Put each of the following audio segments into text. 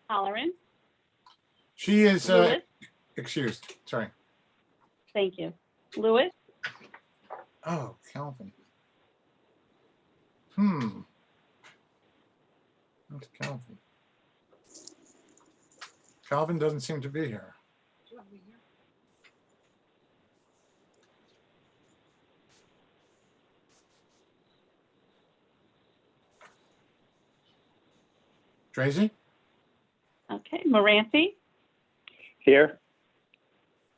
Halloran, She is Lewis, excused. Sorry. thank you. Lewis, Oh, Calvin. That's Calvin. Calvin doesn't seem to be here. Tracy? okay. Moranti, Here.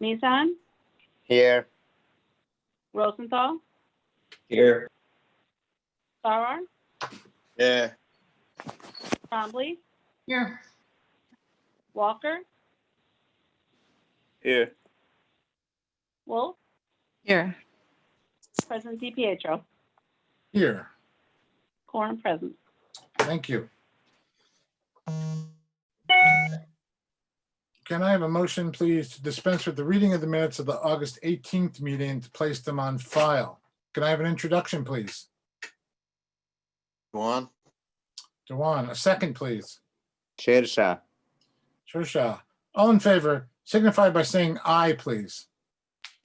Mizan, Here. Rosenthal, Here. Farrar, Yeah. Trombley, Here. Walker, Here. Wolf, Here. President DiPietro, Here. quorum present. Thank you. Can I have a motion, please, to dispense with the reading of the minutes of the August 18th meeting and to place them on file? Can I have an introduction, please? One. Dewan, a second, please. Shersha. Trisha, all in favor, signify by saying aye, please.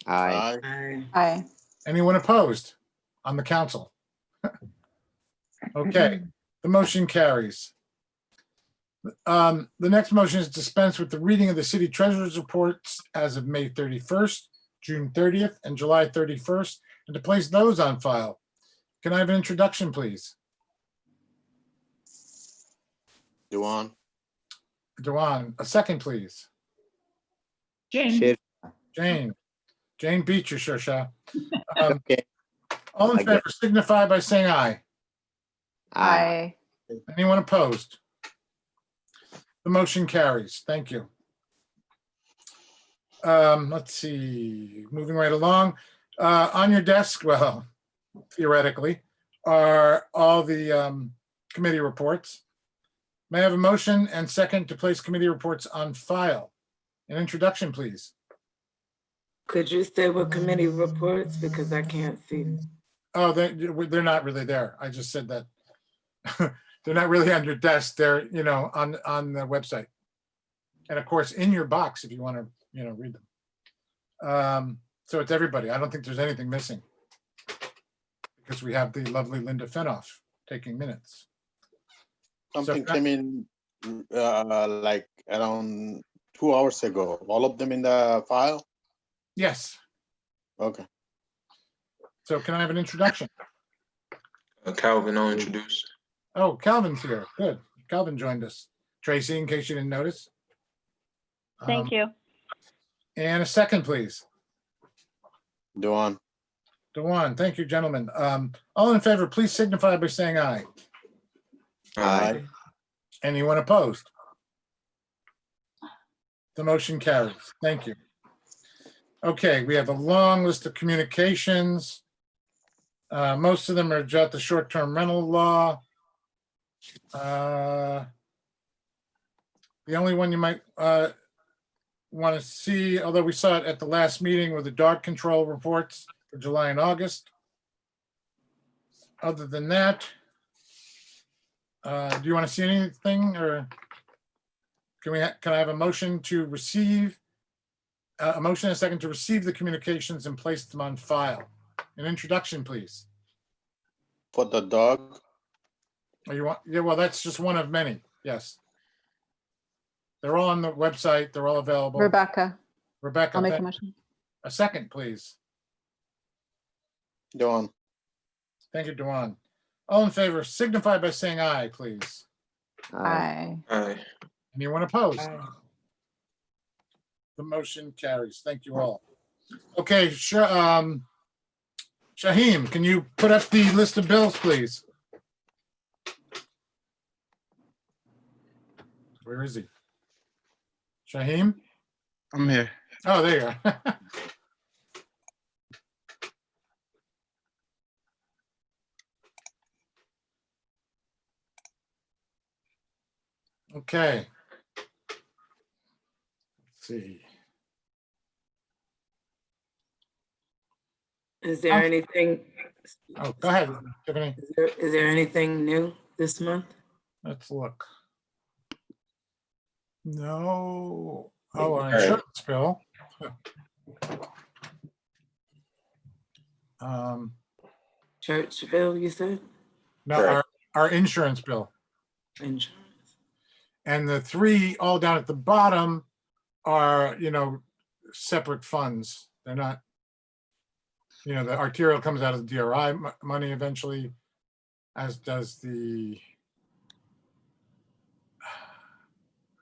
Aye. Aye. Anyone opposed on the council? Okay, the motion carries. The next motion is dispense with the reading of the city treasurer's reports as of May 31st, June 30th, and July 31st, and to place those on file. Can I have an introduction, please? Dewan. Dewan, a second, please. Jane. Jane beat you, Shusha. Okay. All in favor, signify by saying aye. Aye. Anyone opposed? The motion carries. Thank you. Let's see, moving right along. On your desk, well, theoretically, are all the committee reports. May I have a motion and second to place committee reports on file? An introduction, please. Could you say what committee reports, because I can't see them. Oh, they're not really there. I just said that. They're not really on your desk. They're, on the website. And of course, in your box, if you want to, read them. So it's everybody. I don't think there's anything missing. Because we have the lovely Linda Fenoff taking minutes. Something came in like around 2 hours ago. All of them in the file? Yes. Okay. So can I have an introduction? Calvin, I'll introduce. Oh, Calvin's here. Good. Calvin joined us. Tracy, in case you didn't notice. Thank you. And a second, please. Dewan. Dewan, thank you, gentlemen. All in favor, please signify by saying aye. Aye. Anyone opposed? The motion carries. Thank you. Okay, we have a long list of communications. Most of them are about the short-term rental law. The only one you might want to see, although we saw it at the last meeting, were the dog control reports for July and August. Other than that, do you want to see anything, or can I have a motion to receive, a motion and a second to receive the communications and place them on file? An introduction, please. For the dog? Oh, you want, yeah, well, that's just one of many. Yes. They're all on the website. They're all available. Rebecca. Rebecca, I'll make a motion. a second, please. Dewan. Thank you, Dewan. All in favor, signify by saying aye, please. Aye. Aye. Anyone opposed? Aye. The motion carries. Thank you all. Okay, Shaheem, can you put up the list of bills, please? Where is he? Shaheem? I'm here. Oh, there you are. Okay. Let's see. Is there anything, Oh, go ahead, Tiffany. is there anything new this month? Let's look. No. Oh, an right. insurance bill. Um, Churchville, you said? no, Correct. our insurance bill. Insurance. And the three all down at the bottom are, separate funds. They're not, the arterial comes out of the DRI money eventually, as does the,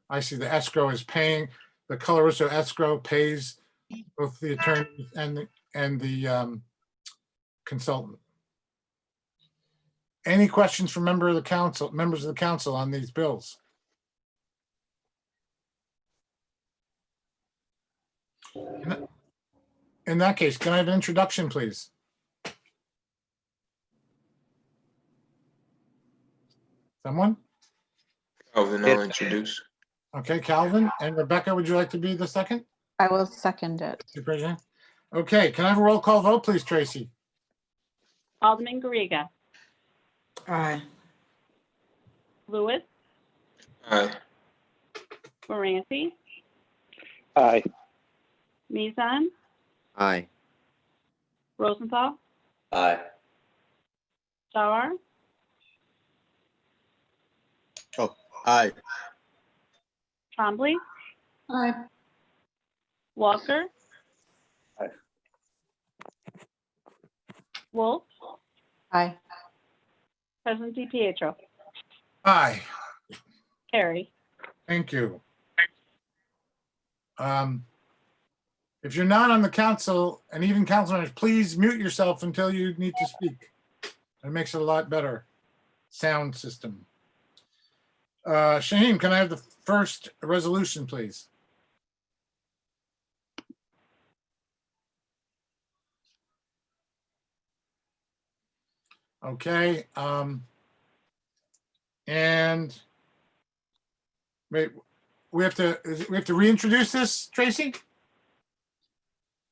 I see the escrow is paying, the Colorusso escrow pays both the attorney and the consultant. Any questions from members of the council on these bills? In that case, can I have an introduction, please? Someone? Calvin, I'll introduce. Okay, Calvin. And Rebecca, would you like to be the second? I will second it. Okay, can I have a roll call vote, please, Tracy? Alderman Garriga, Aye. Lewis, Aye. Moranti, Aye. Mizan, Aye. Rosenthal, Aye. Sauer, Aye. Trombley, Aye. Walker. Aye. Wolf, Aye. President DiPietro, Aye, carry. thank you. If you're not on the council, and even council members, please mute yourself until you need to speak. It makes it a lot better sound system. Shaheen, can I have the first resolution, please? Okay, and wait, we have to reintroduce this, Tracy?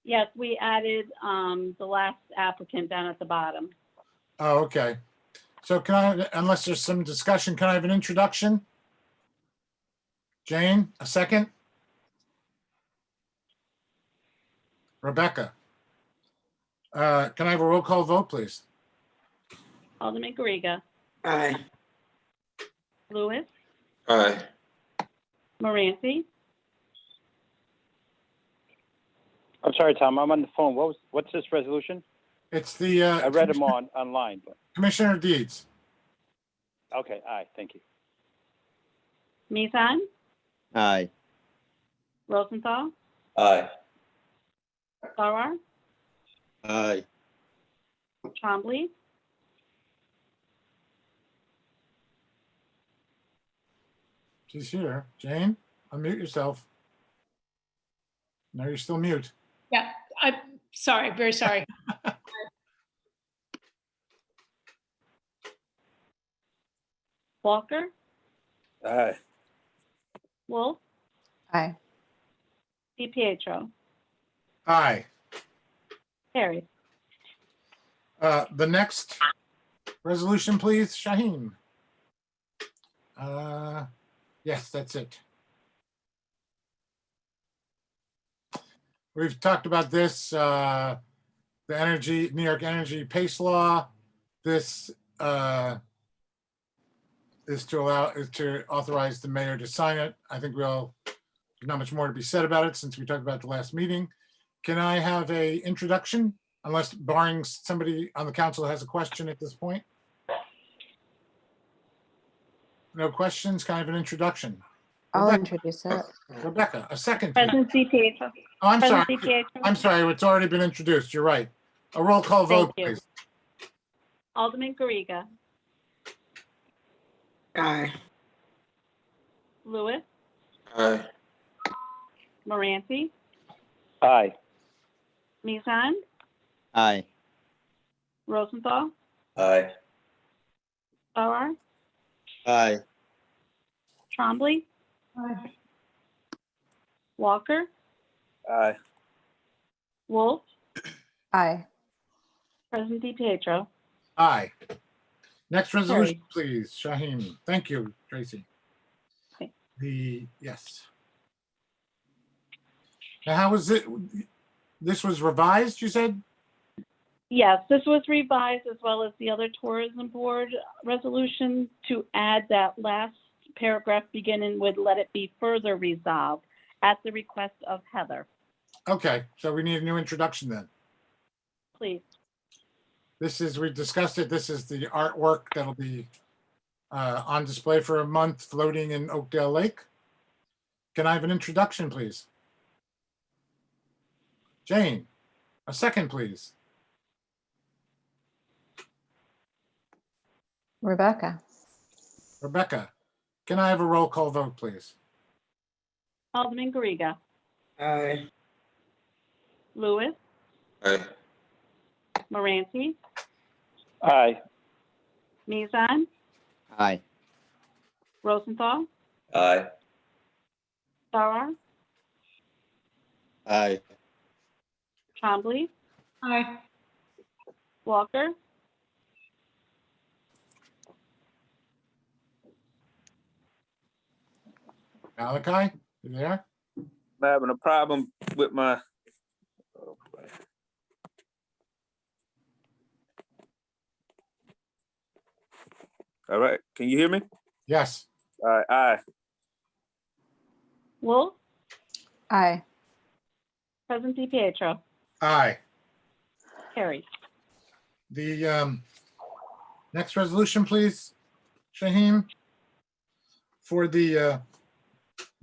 Yes, we added the last applicant down at the bottom. Oh, okay. So can I, unless there's some discussion, can I have an introduction? Jane, a second? Rebecca? Can I have a roll call vote, please? Alderman Garriga, Aye. Lewis, Aye. Moranti, I'm sorry, Tom, I'm on the phone. What's this resolution? It's the I read them online, but, Commissioner of Deeds. okay, aye, thank you. Mizan, Aye. Rosenthal, Aye. Sauer, Aye. Trombley, She's here. Jane, unmute yourself. No, you're still mute. Yeah, I'm sorry, very sorry. Walker, Aye. Wolf, Aye. DiPietro, Aye. carry. The next resolution, please, Shaheen. Yes, that's it. We've talked about this, the New York Energy PACE law. This is to authorize the mayor to sign it. I think there's not much more to be said about it since we talked about it the last meeting. Can I have a introduction? Unless barring somebody on the council has a question at this point. No questions, kind of an introduction. I'll introduce it. Rebecca, a second. please. President DiPietro, Oh, I'm sorry. President DiPietro, I'm sorry. It's already been introduced. You're right. A roll call vote, Thank you. please. Alderman Garriga, Aye. Lewis, Aye. Moranti, Aye. Mizan, Aye. Rosenthal, Aye. Sauer, Aye. Trombley, Walker, Aye. Wolf, Aye. President DiPietro, Aye. Next resolution, please, Shaheen. Thank you, Tracy. Okay. Yes. Now, how was it? This was revised, you said? Yes, this was revised as well as the other tourism board resolution to add that last paragraph beginning with "let it be further resolved" at the request of Heather. Okay, so we need a new introduction then. Please. This is, we discussed it, this is the artwork that'll be on display for a month floating in Oakdale Lake. Can I have an introduction, please? Jane, a second, please. Rebecca. Rebecca, can I have a roll call vote, please? Alderman Garriga, Aye. Lewis, Aye. Moranti, Aye. Mizan, Aye. Rosenthal, Aye. Farrar, Aye. Trombley, Aye. Walker, Malachi, you there? I'm having a problem with my. Oh, boy. All right, can you hear me? Yes. All right, aye. Wolf, Aye. President DiPietro, Aye. carried. The next resolution, please, Shaheem, for the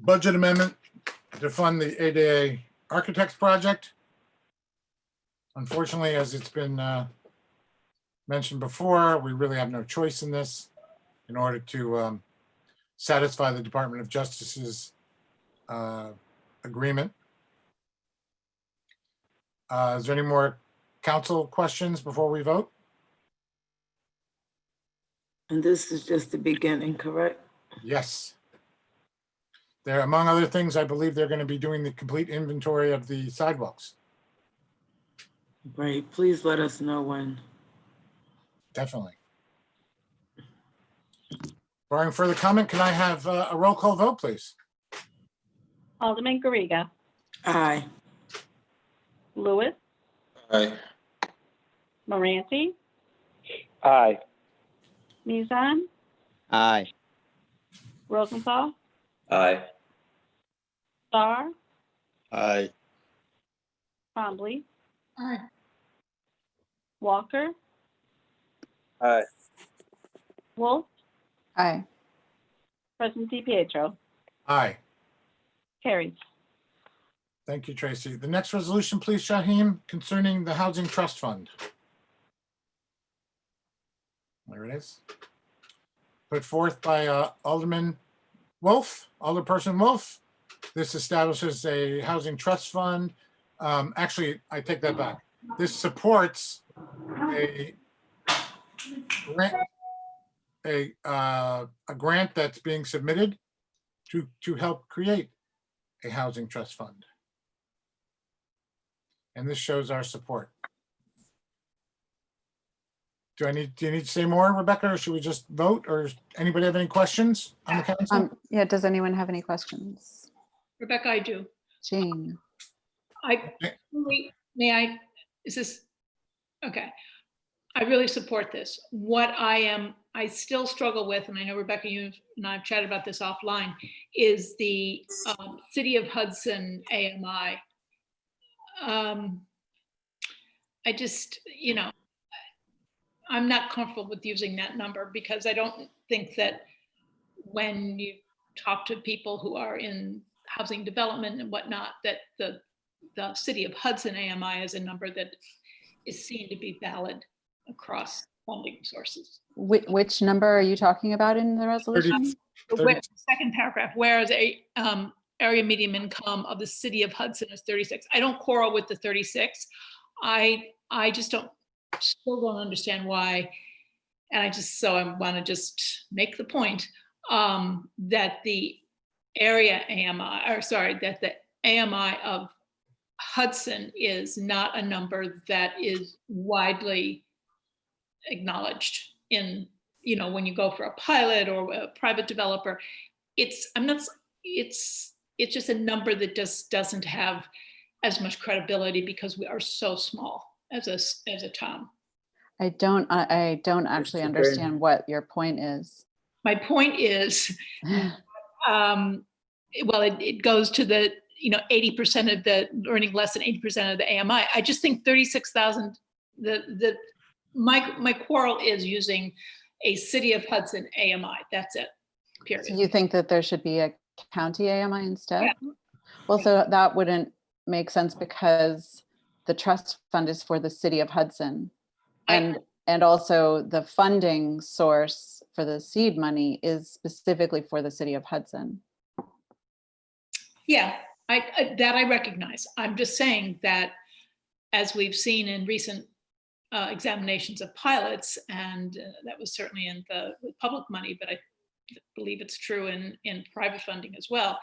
budget amendment to fund the ADA Architects Project. Unfortunately, as it's been mentioned before, we really have no choice in this in order to satisfy the Department of Justice's agreement. Is there any more council questions before we vote? And this is just the beginning, correct? Yes. There, among other things, I believe they're going to be doing the complete inventory of the sidewalks. Great. Please let us know when. Definitely. Barring further comment, can I have a roll call vote, please? Alderman Garriga, Aye. Lewis, Aye. Moranti, Aye. Mizan, Aye. Rosenthal, Aye. Farrar, Aye. Trombley, Aye. Walker, Aye. Wolf, Aye. President DiPietro, Aye. carried. Thank you, Tracy. The next resolution, please, Shaheem, concerning the Housing Trust Fund. There it is. Put forth by Alderman Wolf, Alderperson Wolf. This establishes a housing trust fund. Actually, I take that back. This supports a grant that's being submitted to help create a housing trust fund. And this shows our support. Do you need to say more, Rebecca, or should we just vote? Or does anybody have any questions on the council? Yeah, does anyone have any questions? Rebecca, I do. Jean. May I, is this, okay. I really support this. What I still struggle with, and I know Rebecca, you and I have chatted about this offline, is the City of Hudson AMI. I just, I'm not comfortable with using that number because I don't think that when you talk to people who are in housing development and whatnot, that the City of Hudson AMI is a number that is seen to be valid across funding sources. Which number are you talking about in the resolution? The second paragraph, whereas area median income of the City of Hudson is 36. I don't quarrel with the 36. I just still don't understand why. And I want to just make the point that the area AMI, that the AMI of Hudson is not a number that is widely acknowledged in, when you go for a pilot or a private developer. it's just a number that just doesn't have as much credibility because we are so small as a town. I don't actually Disagree. understand what your point is. My point is, well, it goes to the, 80% of the earning less than 80% of the AMI. I just think 36,000, my quarrel is using a City of Hudson AMI. That's it, So period. you think that there should be a county AMI instead? Yeah. Well, so that wouldn't make sense because the trust fund is for the City of Hudson. And also the funding source for the seed money is specifically for the City of Hudson. Yeah, that I recognize. I'm just saying that as we've seen in recent examinations of pilots, and that was certainly in the public money, but I believe it's true in private funding as well,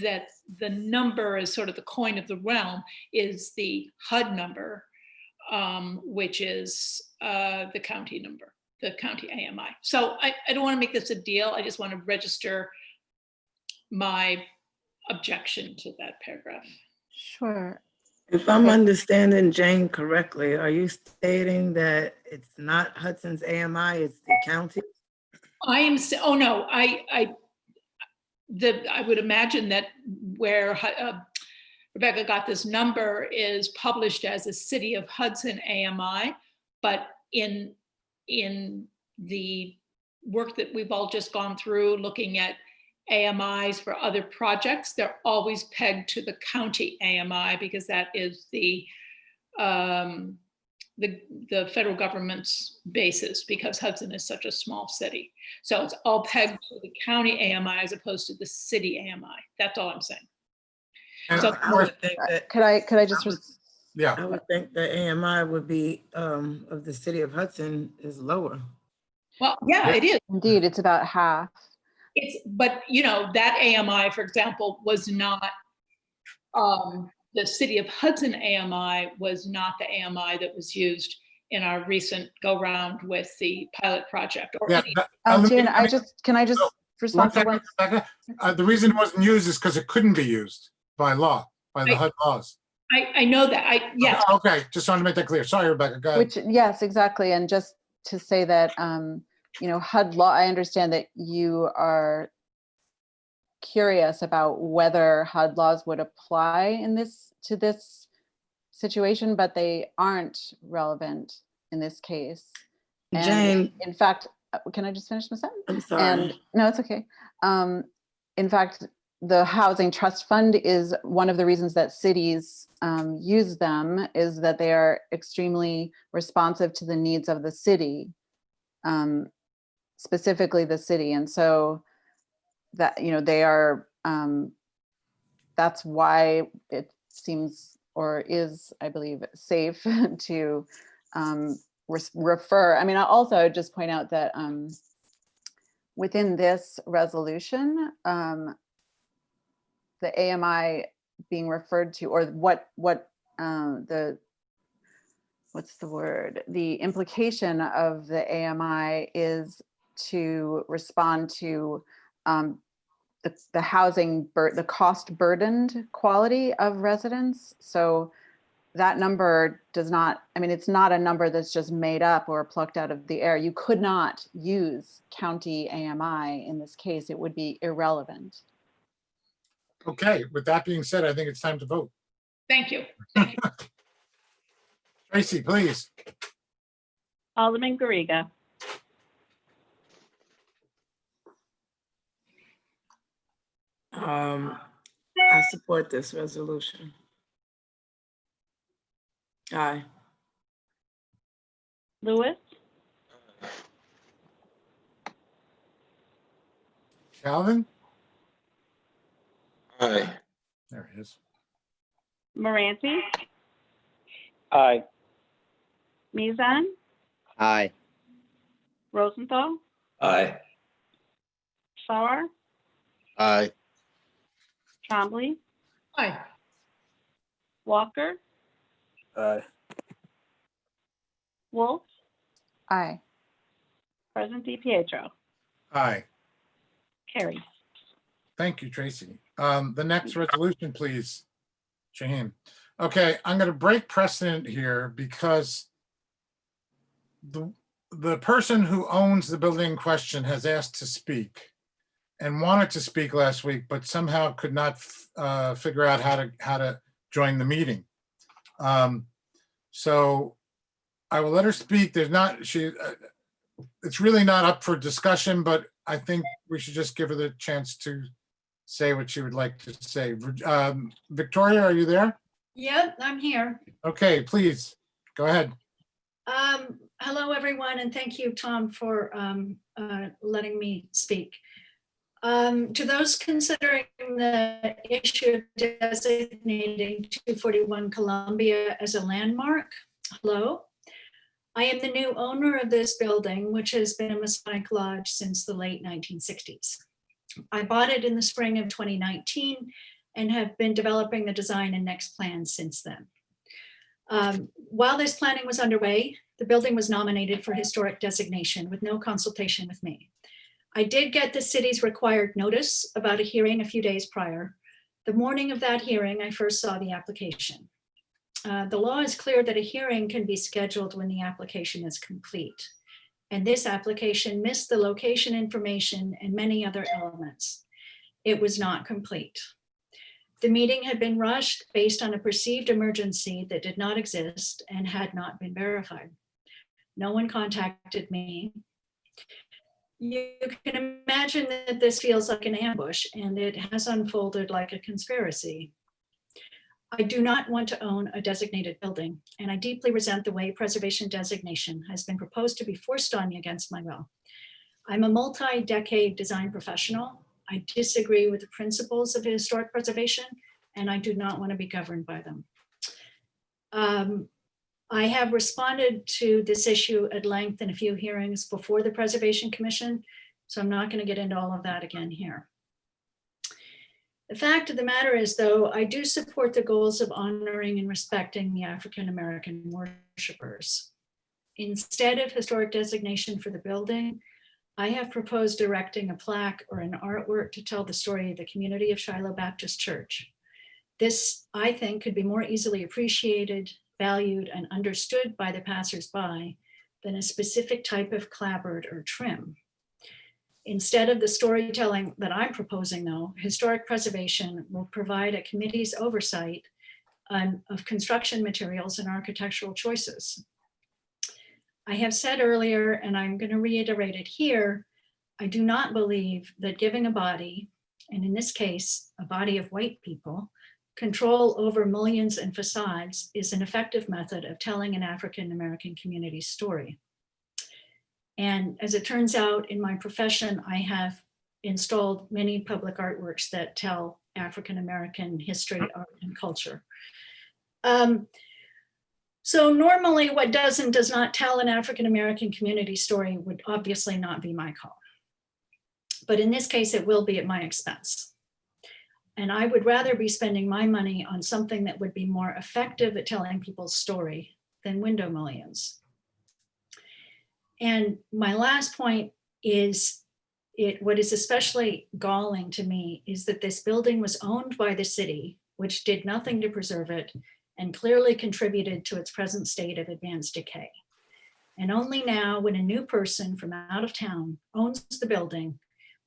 that the number is sort of the coin of the realm is the HUD number, which is the county number, the county AMI. So I don't want to make this a deal. I just want to register my objection to that paragraph. Sure. If I'm understanding Jane correctly, are you stating that it's not Hudson's AMI, it's the county? Oh no, I would imagine that where Rebecca got this number is published as a City of Hudson AMI, but in the work that we've all just gone through, looking at AMIs for other projects, they're always pegged to the county AMI because that is the federal government's basis, because Hudson is such a small city. So it's all pegged to the county AMI as opposed to the city AMI. That's all I'm saying. And So- of I course, would think that, Could I just, yeah, I would think the AMI would be, of the City of Hudson is lower. Well, yeah, it is. indeed, it's about half. But that AMI, for example, was not, the City of Hudson AMI was not the AMI that was used in our recent go-round with the pilot project. Or yeah. any- let me- Jan, let me- can I just one respond for second, one? Rebecca. The reason it wasn't used is because it couldn't be used by law, by the HUD laws. I know that. Yes. Okay, just wanted to make that clear. Sorry, Rebecca, go ahead. Which, yes, exactly. And just to say that, HUD law, I understand that you are curious about whether HUD laws would apply to this situation, but they aren't relevant in this case. And Jane, in fact, can I just finish my sentence? I'm sorry. And no, it's okay. In fact, the Housing Trust Fund is one of the reasons that cities use them, is that they are extremely responsive to the needs of the city, specifically the city. And so that, they are, that's why it seems, or is, I believe, safe to refer. I mean, also I'd just point out that within this resolution, the AMI being referred to, or the implication of the AMI is to respond to the housing, the cost burdened quality of residents. So that number does not, it's not a number that's just made up or plucked out of the air. You could not use county AMI in this case. It would be irrelevant. Okay, with that being said, I think it's time to vote. Thank you. Tracy, please. Alderman Garriga, I support this resolution. Aye. Lewis, Calvin? Aye. There he is. Moranti, Aye. Mizan, Aye. Rosenthal, Aye. Farrar, Aye. Trombley, Aye. Walker, Aye. Wolf, Aye. President DiPietro. Aye. Carried. Thank you, Tracy. The next resolution, please. Shaheen. Okay, I'm going to break precedent here because the person who owns the building in question has asked to speak and wanted to speak last week, but somehow could not figure out how to join the meeting. So I will let her speak. There's not, it's really not up for discussion, but I think we should just give her the chance to say what she would like to say. Victoria, are you there? Yep, I'm here. Okay, please, go ahead. Hello, everyone, and thank you, Tom, for letting me speak. To those considering the issue of designating 241 Columbia as a landmark, hello. I am the new owner of this building, which has been a Masonic lodge since the late 1960s. I bought it in the spring of 2019 and have been developing the design and next plans since then. While this planning was underway, the building was nominated for historic designation with no consultation with me. I did get the city's required notice about a hearing a few days prior. The morning of that hearing, I first saw the application. The law is clear that a hearing can be scheduled when the application is complete. And this application missed the location information and many other elements. It was not complete. The meeting had been rushed based on a perceived emergency that did not exist and had not been verified. No one contacted me. You can imagine that this feels like an ambush, and it has unfolded like a conspiracy. I do not want to own a designated building, and I deeply resent the way preservation designation has been proposed to be forced on me against my will. I'm a multi-decade design professional. I disagree with the principles of historic preservation, and I do not want to be governed by them. I have responded to this issue at length in a few hearings before the Preservation Commission, so I'm not going to get into all of that again here. The fact of the matter is, though, I do support the goals of honoring and respecting the African American worshipers. Instead of historic designation for the building, I have proposed erecting a plaque or an artwork to tell the story of the community of Shiloh Baptist Church. This, I think, could be more easily appreciated, valued, and understood by the passersby than a specific type of clapboard or trim. Instead of the storytelling that I'm proposing, though, historic preservation will provide a committee's oversight of construction materials and architectural choices. I have said earlier, and I'm going to reiterate it here, I do not believe that giving a body, and in this case, a body of white people, control over mullions and facades is an effective method of telling an African American community story. And as it turns out, in my profession, I have installed many public artworks that tell African American history, art, and culture. So normally what does and does not tell an African American community story would obviously not be my call. But in this case, it will be at my expense. And I would rather be spending my money on something that would be more effective at telling people's story than window mullions. And my last point is, what is especially galling to me is that this building was owned by the city, which did nothing to preserve it and clearly contributed to its present state of advanced decay. And only now, when a new person from out of town owns the building,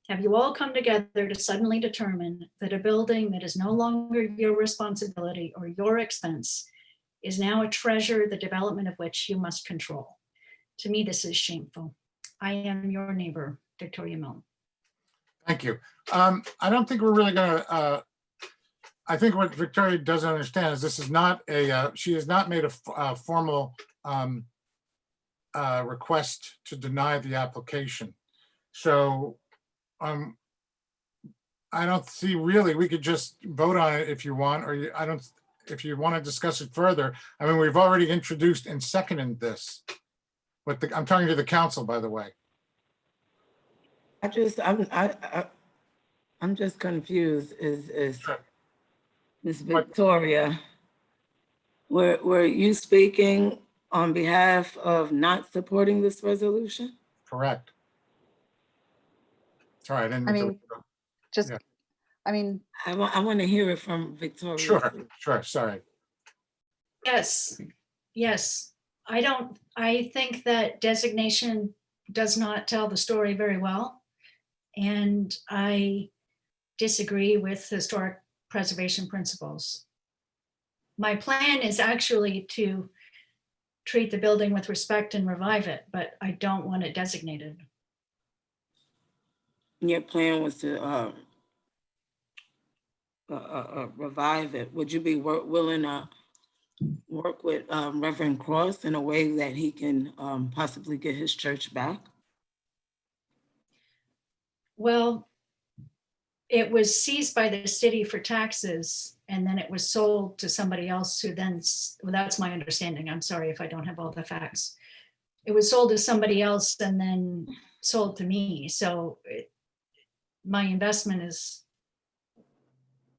have you all come together to suddenly determine that a building that is no longer your responsibility or your expense is now a treasure, the development of which you must control. To me, this is shameful. I am your neighbor, Victoria Milne. Thank you. I don't think we're really gonna, I think what Victoria doesn't understand is this is not a, she has not made a formal request to deny the application. So I don't see really, we could just vote on it if you want, or if you want to discuss it further. I mean, we've already introduced and seconded this. But I'm talking to the council, by the way. I'm just confused. Is Ms. Victoria, were you speaking on behalf of not supporting this resolution? Correct. Sorry, I didn't. I mean, just, Yeah. I mean, I want to hear it from Victoria. Sure, sorry. Yes, yes. I think that designation does not tell the story very well. And I disagree with historic preservation principles. My plan is actually to treat the building with respect and revive it, but I don't want it designated. Your plan was to revive it. Would you be willing to work with Reverend Cross in a way that he can possibly get his church back? Well, it was seized by the city for taxes, and then it was sold to somebody else who then, well, that's my understanding. I'm sorry if I don't have all the facts. It was sold to somebody else and then sold to me. So my investment is,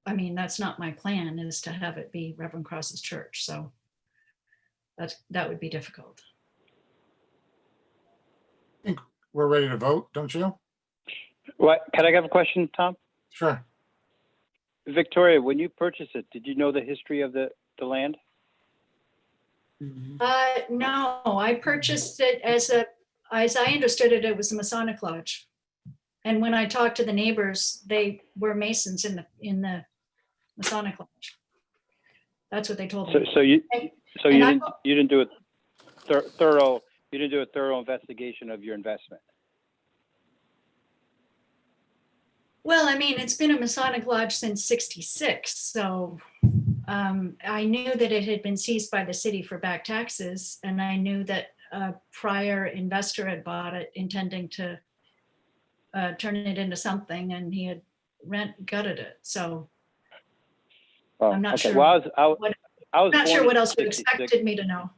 I mean, that's not my plan, is to have it be Reverend Cross's church. So that would be difficult. I think we're ready to vote, don't you? What, can I have a question, Tom? Sure. Victoria, when you purchased it, did you know the history of the land? No, I purchased it as I understood it, it was a Masonic lodge. And when I talked to the neighbors, they were Masons in the Masonic lodge. That's what they told me. So you And didn't do a thorough investigation of your investment. Well, I mean, it's been a Masonic lodge since '66, so I knew that it had been seized by the city for back taxes, and I knew that a prior investor had bought it intending to turn it into something, and he had gutted it. So Oh, I'm not okay. sure. Well, I was I'm not sure born what in else you 66. expected me to know.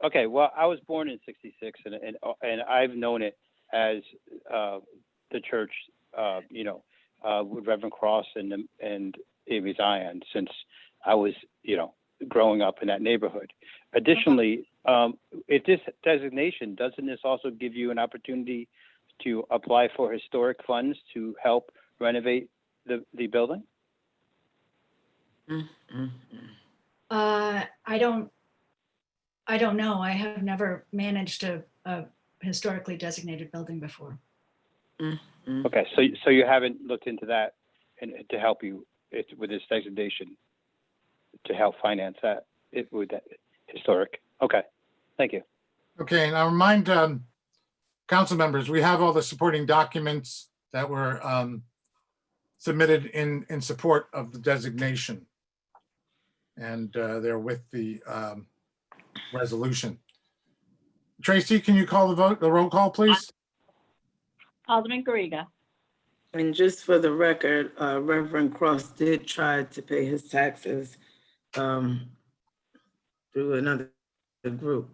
Okay, well, I was born in '66, and I've known it as the church, with Reverend Cross and Amy Zion since I was, growing up in that neighborhood. Additionally, if this designation, doesn't this also give you an opportunity to apply for historic funds to help renovate the building? I don't know. I have never managed a historically designated building before. Okay, so you haven't looked into that and to help you with this designation to help finance that with that historic. Okay, thank you. Okay, and I'll remind council members, we have all the supporting documents that were submitted in support of the designation. And they're with the resolution. Tracy, can you call the roll call, please? Alderman Garriga. And just for the record, Reverend Cross did try to pay his taxes through another group.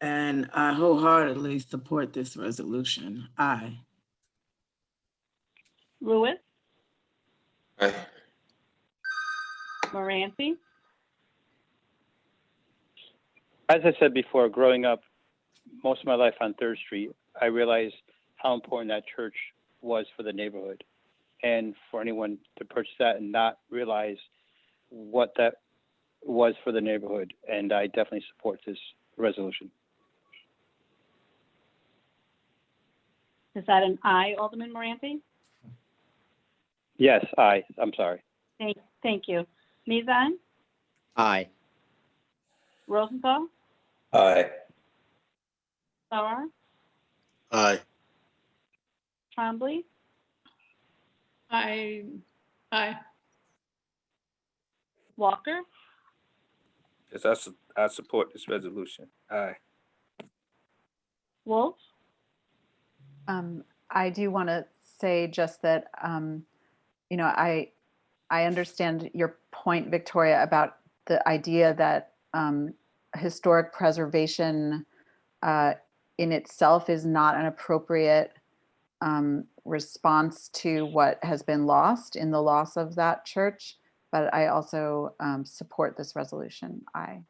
And I wholeheartedly support this resolution. Aye. Lewis, Aye. Moranci, As I said before, growing up most of my life on 3rd Street, I realized how important that church was for the neighborhood. And for anyone to purchase that and not realize what that was for the neighborhood. And I definitely support this resolution. is that an aye, Alderman Moranci? Yes, aye. I'm sorry. Thank you. Mizan, Aye. Rosenthal, Aye. Sauer, Aye. Trombley, Aye. Walker, Yes, I support this resolution. Aye. Wolf, I do want to say just that, I understand your point, Victoria, about the idea that historic preservation in itself is not an appropriate response to what has been lost in the loss of that church. But I also support this resolution. Aye.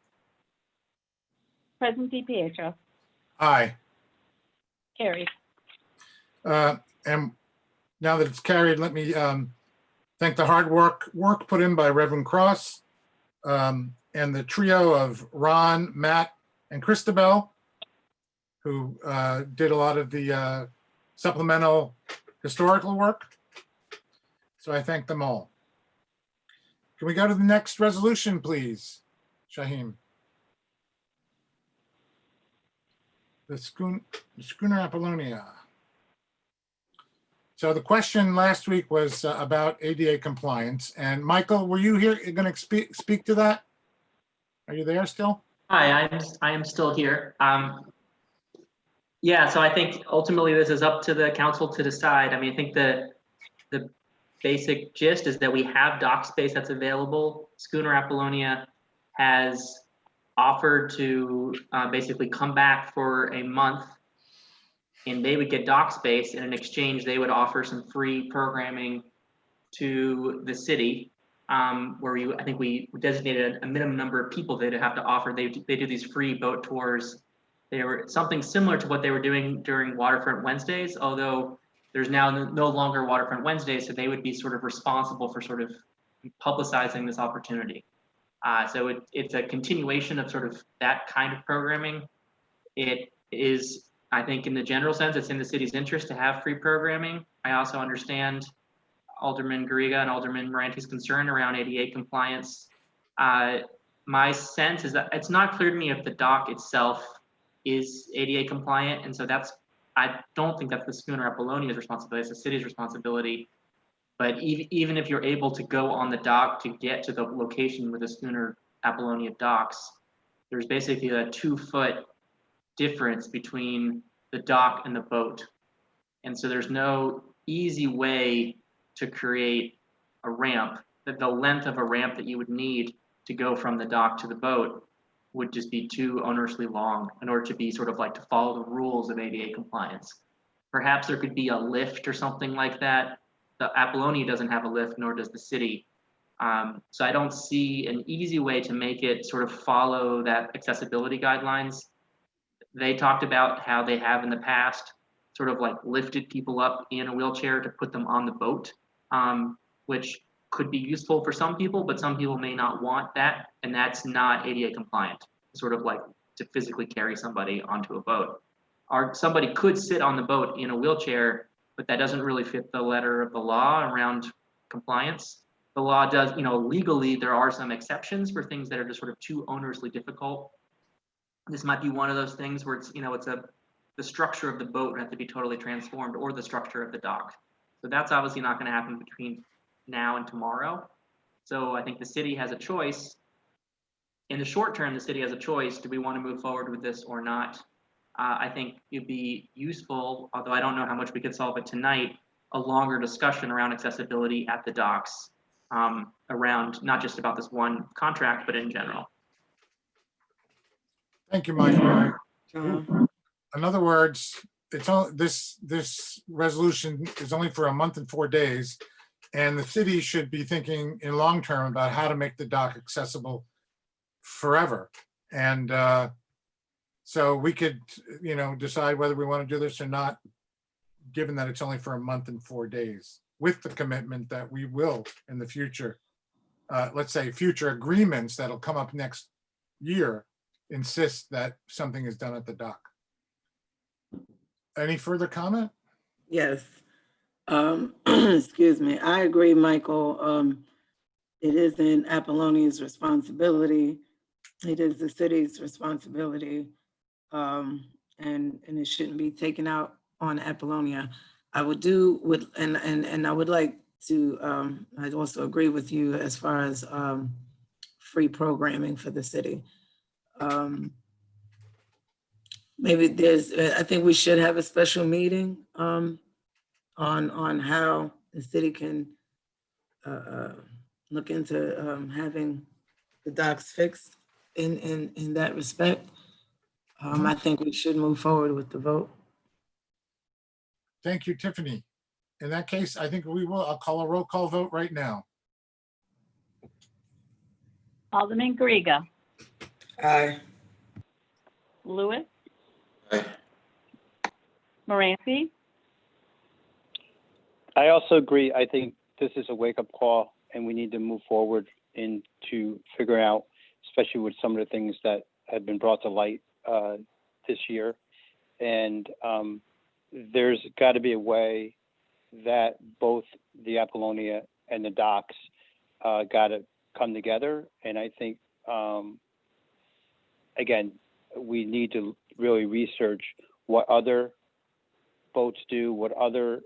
President DiPietro, Aye. carried. And now that it's carried, let me Thank the hard work put in by Reverend Cross and the trio of Ron, Matt, and Christabel, who did a lot of the supplemental historical work. So I thank them all. Can we go to the next resolution, please, Shaheem? The schooner Apollonia. So the question last week was about ADA compliance. And Michael, were you here going to speak to that? Are you there still? Hi, I am still here. Yeah, so I think ultimately this is up to the council to decide. I mean, I think the basic gist is that we have dock space that's available. Schooner Apollonia has offered to basically come back for a month, and they would get dock space, and in exchange they would offer some free programming to the city, where I think we designated a minimum number of people they'd have to offer. They do these free boat tours. They were something similar to what they were doing during Waterfront Wednesdays, although there's now no longer Waterfront Wednesdays, so they would be sort of responsible for sort of publicizing this opportunity. So it's a continuation of sort of that kind of programming. It is, I think in the general sense, it's in the city's interest to have free programming. I also understand Alderman Garriga and Alderman Moranti's concern around ADA compliance. My sense is that it's not clear to me if the dock itself is ADA compliant, and so I don't think that's the schooner Apollonia's responsibility, it's the city's responsibility. But even if you're able to go on the dock to get to the location where the schooner Apollonia docks, there's basically a 2-foot difference between the dock and the boat. And so there's no easy way to create a ramp. The length of a ramp that you would need to go from the dock to the boat would just be too onerously long in order to be sort of like to follow the rules of ADA compliance. Perhaps there could be a lift or something like that. The Apollonia doesn't have a lift, nor does the city. So I don't see an easy way to make it sort of follow that accessibility guidelines. They talked about how they have in the past sort of like lifted people up in a wheelchair to put them on the boat, which could be useful for some people, but some people may not want that, and that's not ADA compliant, sort of like to physically carry somebody onto a boat. Or somebody could sit on the boat in a wheelchair, but that doesn't really fit the letter of the law around compliance. The law does, legally there are some exceptions for things that are just sort of too onerously difficult. This might be one of those things where it's, the structure of the boat would have to be totally transformed, or the structure of the dock. So that's obviously not going to happen between now and tomorrow. So I think the city has a choice. In the short term, the city has a choice. Do we want to move forward with this or not? I think it'd be useful, although I don't know how much we could solve it tonight, a longer discussion around accessibility at the docks, around not just about this one contract, but in general. Thank you, Michael. In other words, it's all this resolution is only for a month and 4 days, and the city should be thinking in long term about how to make the dock accessible forever. And so we could, decide whether we want to do this or not, given that it's only for a month and 4 days, with the commitment that we will in the future, let's say future agreements that'll come up next year, insist that something is done at the dock. Any further comment? Yes. Excuse me. I agree, Michael. It isn't Apollonia's responsibility. It is the city's responsibility. And it shouldn't be taken out on Apollonia. I would do with, and I would like to, I'd also agree with you as far as free programming for the city. Maybe I think we should have a special meeting on how the city can look into having the docks fixed in that respect. I think we should move forward with the vote. Thank you, Tiffany. In that case, I think I'll call a roll call vote right now. Alderman Garriga. Aye. Lewis. Aye. Moranti. I also agree. I think this is a wake-up call, and we need to move forward into figuring out, especially with some of the things that have been brought to light this year. And there's got to be a way that both the Apollonia and the docks got to come together. And I think, again, we need to really research what other boats do, what other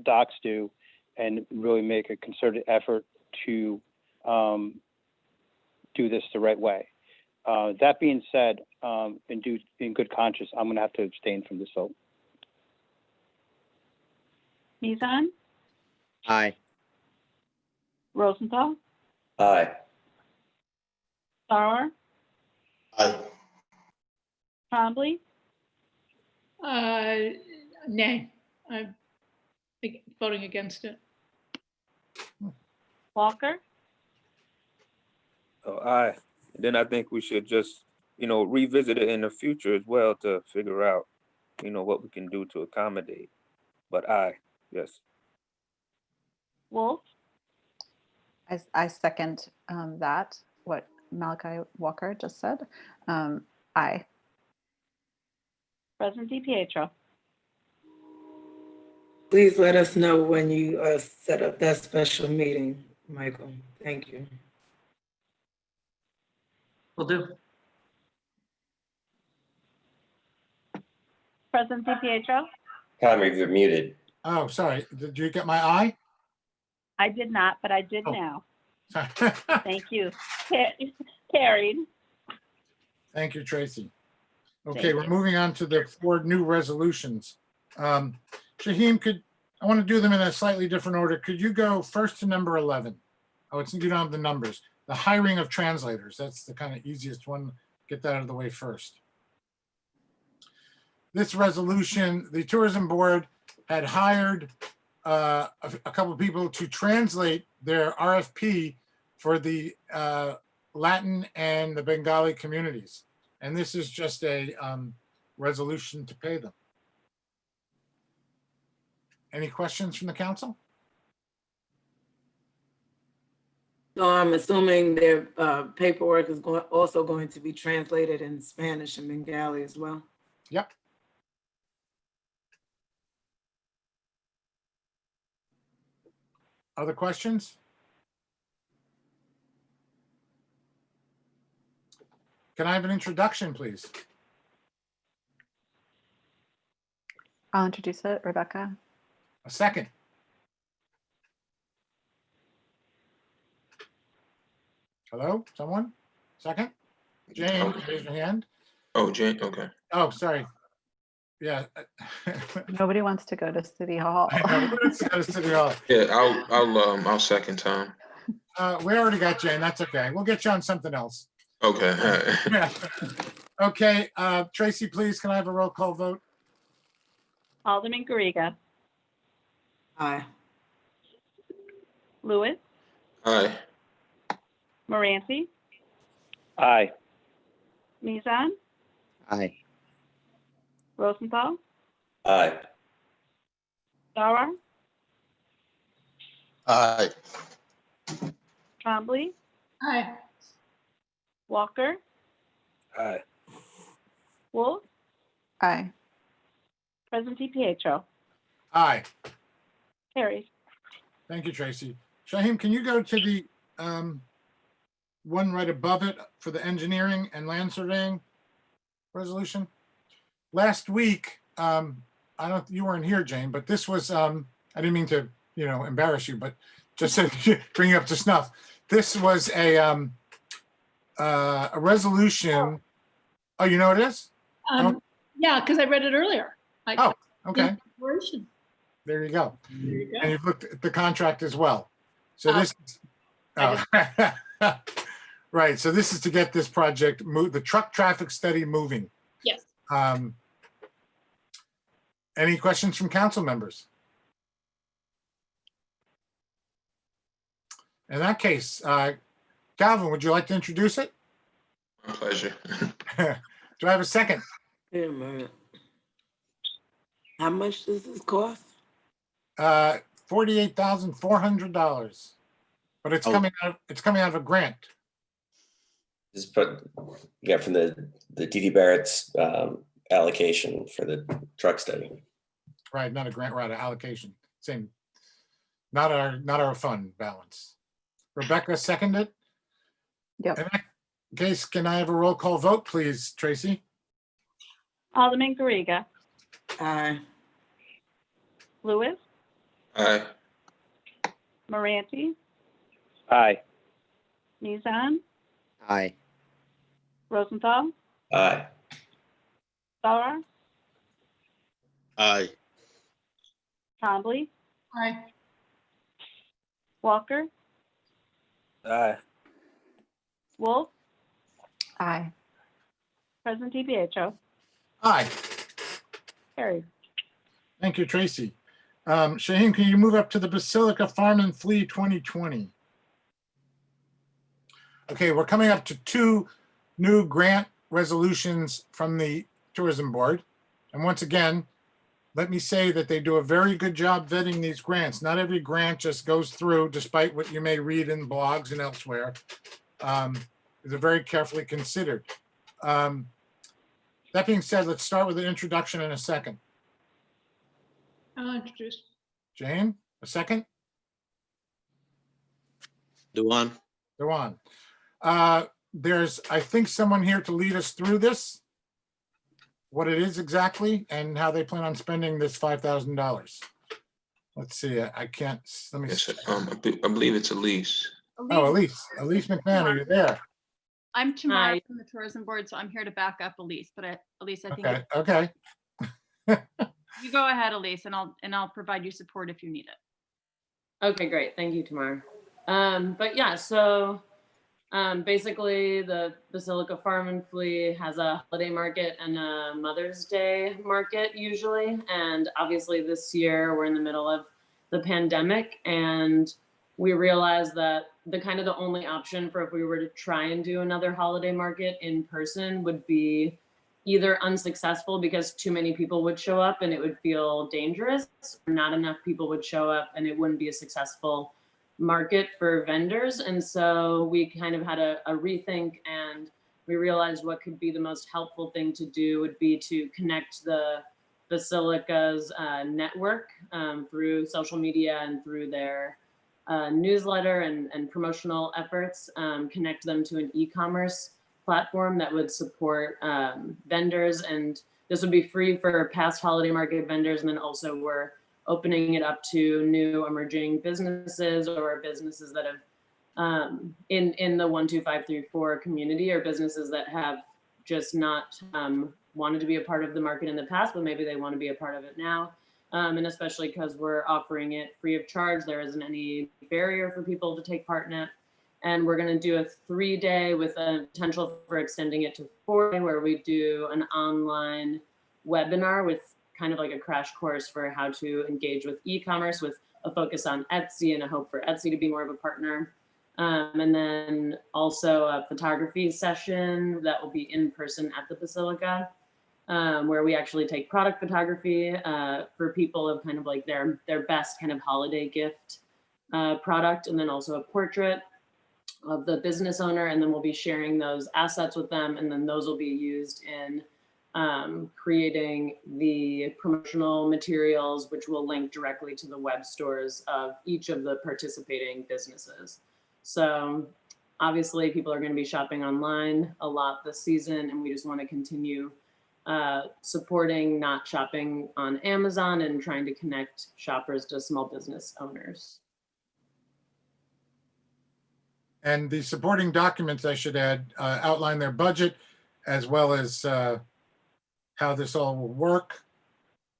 docks do, and really make a concerted effort to do this the right way. That being said, in good conscience, I'm going to have to abstain from this vote. Mizan, Aye. Rosenthal, Aye. Sauer, Aye. Trombley, Nay, I'm voting against it. Walker, Oh, aye. And then I think we should just, revisit it in the future as well to figure out, what we can do to accommodate. But aye, yes. Wolf, I second that, what Malachi Walker just said. Aye. President DiPietro. Please let us know when you set up that special meeting, Michael. Thank you. Will do. President DiPietro. Comments are muted. Oh, sorry. Did you get my eye? I did not, but I did Oh. now. Sorry. Thank you. Carried. Thank you, Tracy. Okay, Thank we're you. moving on to the 4 new resolutions. Shaheem, I want to do them in a slightly different order. Could you go first to number 11? Oh, you don't have the numbers. The hiring of translators. That's the kind of easiest one. Get that out of the way first. This resolution, the tourism board had hired a couple of people to translate their RFP for the Latin and the Bengali communities. And this is just a resolution to pay them. Any questions from the council? So I'm assuming their paperwork is also going to be translated in Spanish and Bengali as well. Yep. Other questions? Can I have an introduction, please? I'll introduce it, Rebecca. A second. Hello, someone? Second? Jane, raise your hand. Oh, Jane, okay. Oh, sorry. Yeah. Nobody wants to go to City Hall. I know. Let's go to City Hall. Yeah, I'll second Tom. We already got Jane. That's okay. We'll get you on something else. Okay. Yeah. Okay, Tracy, please, can I have a roll call vote? Alderman Garriga, Aye. Lewis, Aye. Moranci, Aye. Mizan, Aye. Rosenthal, Aye. Sauer, Aye. Trombley, Aye. Walker, Aye. Wolf, Aye. President DiPietro. Aye. Carries. Thank you, Tracy. Shaheem, can you go to the one right above it for the engineering and land surveying resolution? Last week, you weren't here, Jane, but this was, I didn't mean to, embarrass you, but just to bring you up to snuff. This was a resolution. Oh, you know what it is? Yeah, because I read it earlier. Oh, okay. Inspiration. There you go. There you And go. you've looked at the contract as well. So this, I right. So this is to get this project the truck traffic study moving. Yes. Any questions from council members? In that case, Calvin, would you like to introduce it? My pleasure. Do I have a second? Wait a minute. How much does this cost? $48,400. But it's Oh. coming out of a grant. This is put, you got from the D.D. Barrett's allocation for the truck study. Right, not a grant, right, an allocation. Same. Not our fund balance. Rebecca seconded. Yep. In that case, can I have a roll call vote, please, Tracy? Alderman Garriga, Aye. Lewis, Aye. Moranti, Aye. Mizan, Aye. Rosenthal, Aye. Starr, Aye. Trombley, Aye. Walker, Aye. Wolf, Aye. President DiPietro. Aye. Carried. Thank you, Tracy. Shaheen, can you move up to the Basilica Farm and Flea 2020? Okay, we're coming up to 2 new grant resolutions from the Tourism Board. And once again, let me say that they do a very good job vetting these grants. Not every grant just goes through, despite what you may read in blogs and elsewhere. They're very carefully considered. That being said, let's start with an introduction in a second. I'll introduce. Jane, a second? Dewan. Go on. There's, I think, someone here to lead us through this, what it is exactly, and how they plan on spending this $5,000. Let's see, I can't, let me, Yes, I believe it's Elise. oh, Elise McMahon, are you there? I'm Tamara Hi. from the tourism board, so I'm here to back up Elise, but Elise, I think Okay, you go ahead, Elise, and I'll provide you support if you need it. Okay, great. Thank you, Tamar. But yeah, so basically the Basilica Farm and Flea has a holiday market and a Mother's Day market usually. And obviously this year we're in the middle of the pandemic, and we realized that the only option for if we were to try and do another holiday market in person would be either unsuccessful because too many people would show up and it would feel dangerous, or not enough people would show up and it wouldn't be a successful market for vendors. And so we kind of had a rethink, and we realized what could be the most helpful thing to do would be to connect the Basilica's network through social media and through their newsletter and promotional efforts, connect them to an e-commerce platform that would support vendors. And this would be free for past holiday market vendors. And then also we're opening it up to new emerging businesses or businesses that have in the 1, 2, 5, 3, 4 community, or businesses that have just not wanted to be a part of the market in the past, but maybe they want to be a part of it now. And especially because we're offering it free of charge, there isn't any barrier for people to take part in it. And we're going to do a 3-day with a potential for extending it to 4-day, where we do an online webinar with kind of like a crash course for how to engage with e-commerce, with a focus on Etsy and a hope for Etsy to be more of a partner. And then also a photography session that will be in person at the Basilica, where we actually take product photography for people of kind of like their best kind of holiday gift product, and then also a portrait of the business owner, and then we'll be sharing those assets with them, and then those will be used in creating the promotional materials, which will link directly to the web stores of each of the participating businesses. So obviously people are going to be shopping online a lot this season, and we just want to continue supporting not shopping on Amazon and trying to connect shoppers to small business owners. and the supporting documents, I should add, outline their budget as well as how this all will work,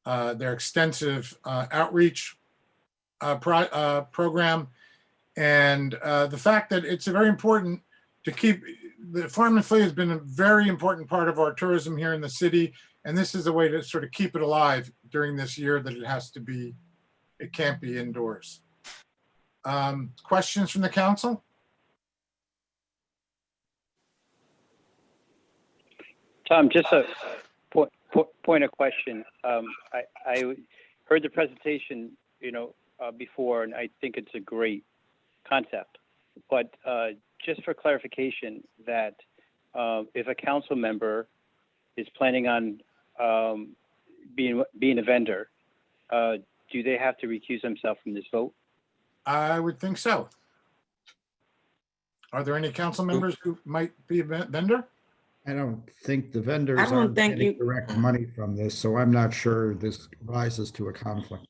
their extensive outreach program, and the fact that it's very important to keep, the Farm and Flea has been a very important part of our tourism here in the city, and this is a way to sort of keep it alive during this year that it has to be, it can't be indoors. Questions from the council? Tom, just a point of question. I heard the presentation, before, and I think it's a great concept. But just for clarification, that if a council member is planning on being a vendor, do they have to recuse themselves from this vote? I would think so. Are there any council members who might be a vendor? I don't think the vendors I don't aren't think getting you- direct money from this, so I'm not sure this rises to a conflict.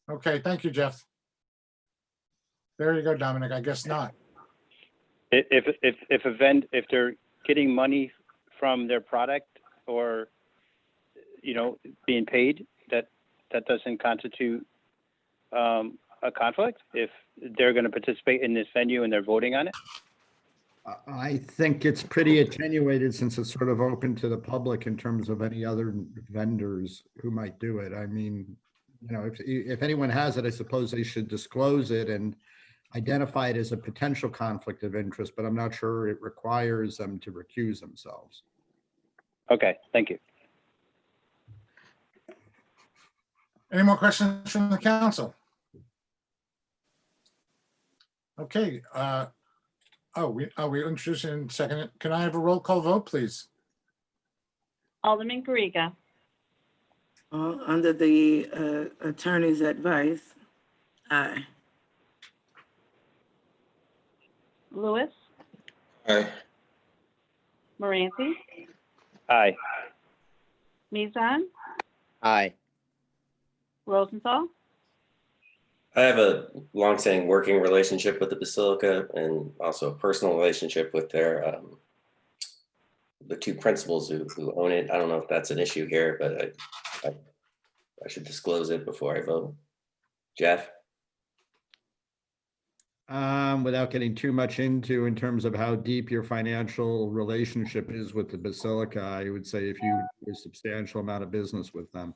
Okay, thank you, Jeff. There you go, Dominic. I guess not. If they're getting money from their product or, being paid, that doesn't constitute a conflict if they're going to participate in this venue and they're voting on it? I think it's pretty attenuated since it's sort of open to the public in terms of any other vendors who might do it. I mean, if anyone has it, I suppose they should disclose it and identify it as a potential conflict of interest, but I'm not sure it requires them to recuse themselves. Okay, thank you. Any more questions from the council? Okay, we introduced in second. Can I have a roll call vote, please? Alderman Garriga, Under the attorney's advice, aye. Lewis, Aye. Moranti, Aye. Mizan, Aye. Rosenthal, I have a longstanding working relationship with the Basilica and also a personal relationship with their the two principals who own it. I don't know if that's an issue here, but I should disclose it before I vote. Jeff? Without getting too much into in terms of how deep your financial relationship is with the Basilica, I would say if you do a substantial amount of business with them.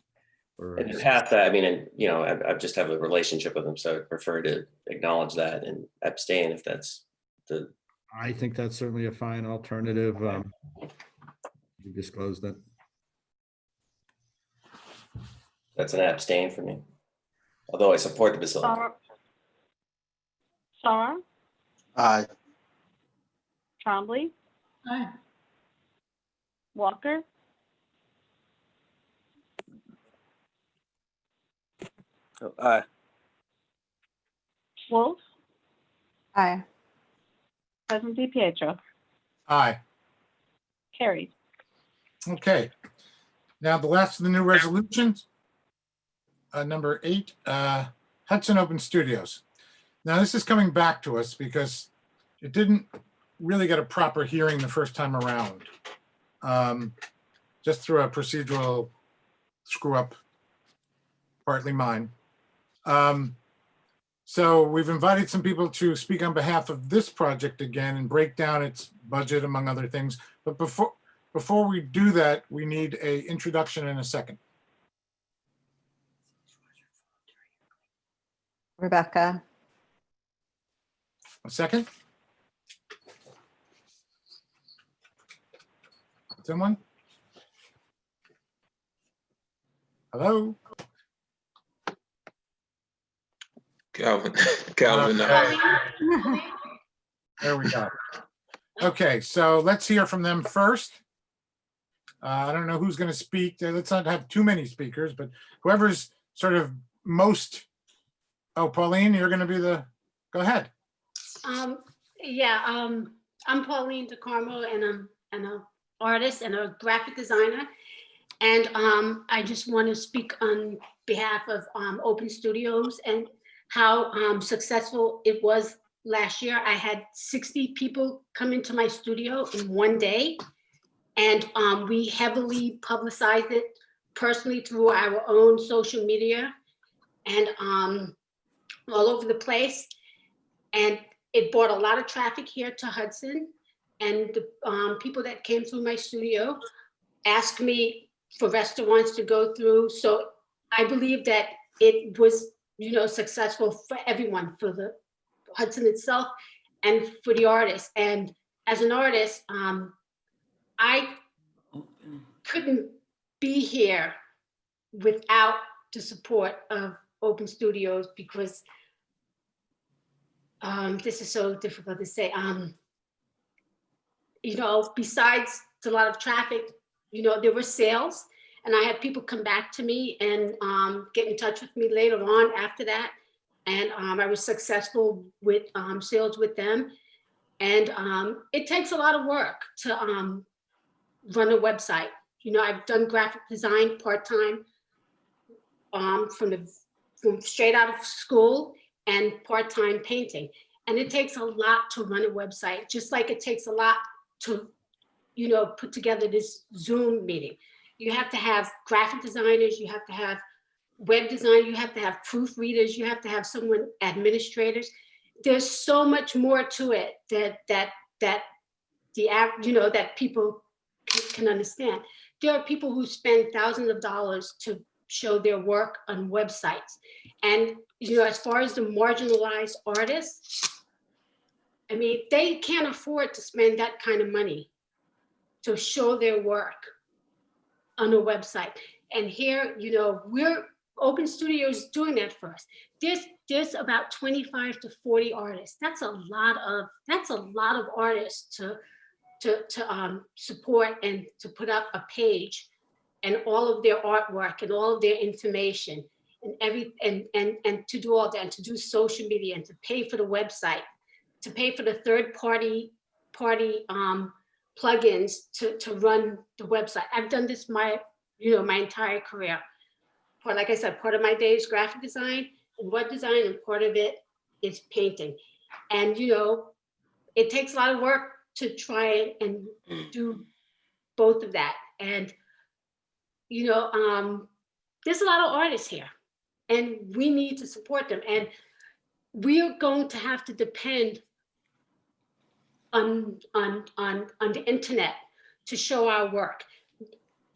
And past that, I mean, I just have a relationship with them, so I prefer to acknowledge that and abstain if that's the. I think that's certainly a fine alternative. You disclosed it. That's an abstain for me. Although I support the Basilica. Sarah, Aye. Trombley, Aye. Walker, Oh, aye. Wolf, Aye. President DiPietro. Aye. Carried. Okay. Now, the last of the new resolutions, number 8, Hudson Open Studios. Now, this is coming back to us because it didn't really get a proper hearing the first time around, just through a procedural screw up, partly mine. So we've invited some people to speak on behalf of this project again and break down its budget, among other things. But before we do that, we need an introduction and a second. Rebecca. A second? Someone? Hello? Calvin. Calvin. There we go. Okay, so let's hear from them first. I don't know who's going to speak. Let's not have too many speakers, but whoever's sort of most. Oh, Pauline, you're going to be the. Go ahead. I'm Pauline DeCarmo, and I'm an artist and a graphic designer. And I just want to speak on behalf of Open Studios and how successful it was last year. I had 60 people come into my studio in one day, and we heavily publicized it personally through our own social media and all over the place. And it brought a lot of traffic here to Hudson, and the people that came through my studio asked me for restaurants to go through. So I believe that it was, successful for everyone, for the Hudson itself and for the artists. And as an artist, I couldn't be here without the support of Open Studios because this is so difficult to say. You know, besides a lot of traffic, you know, there were sales, and I had people come back to me and get in touch with me later on after that. And I was successful with sales with them. And it takes a lot of work to run a website. You know, I've done graphic design part-time from straight out of school and part-time painting. And it takes a lot to run a website, just like it takes a lot to, you know, put together this Zoom meeting. You have to have graphic designers, you have to have web design, you have to have proofreaders, you have to have someone, administrators. There's so much more to it that you know, that people can understand. There are people who spend thousands of dollars to show their work on websites. And, you know, as far as the marginalized artists, I mean, they can't afford to spend that kind of money to show their work on a website. And here, you know, Open Studios doing that for us. There's about 25 to 40 artists. That's a lot of artists to support and to put up a page and all of their artwork and all of their information and to do all that, and to do social media and to pay for the website, to pay for the third party plugins to run the website. I've done this my entire career. Like I said, part of my day is graphic design and web design, and part of it is painting. And, you know, it takes a lot of work to try and do both of that. And, you know, there's a lot of artists here, and we need to support them. And we are going to have to depend on the internet to show our work.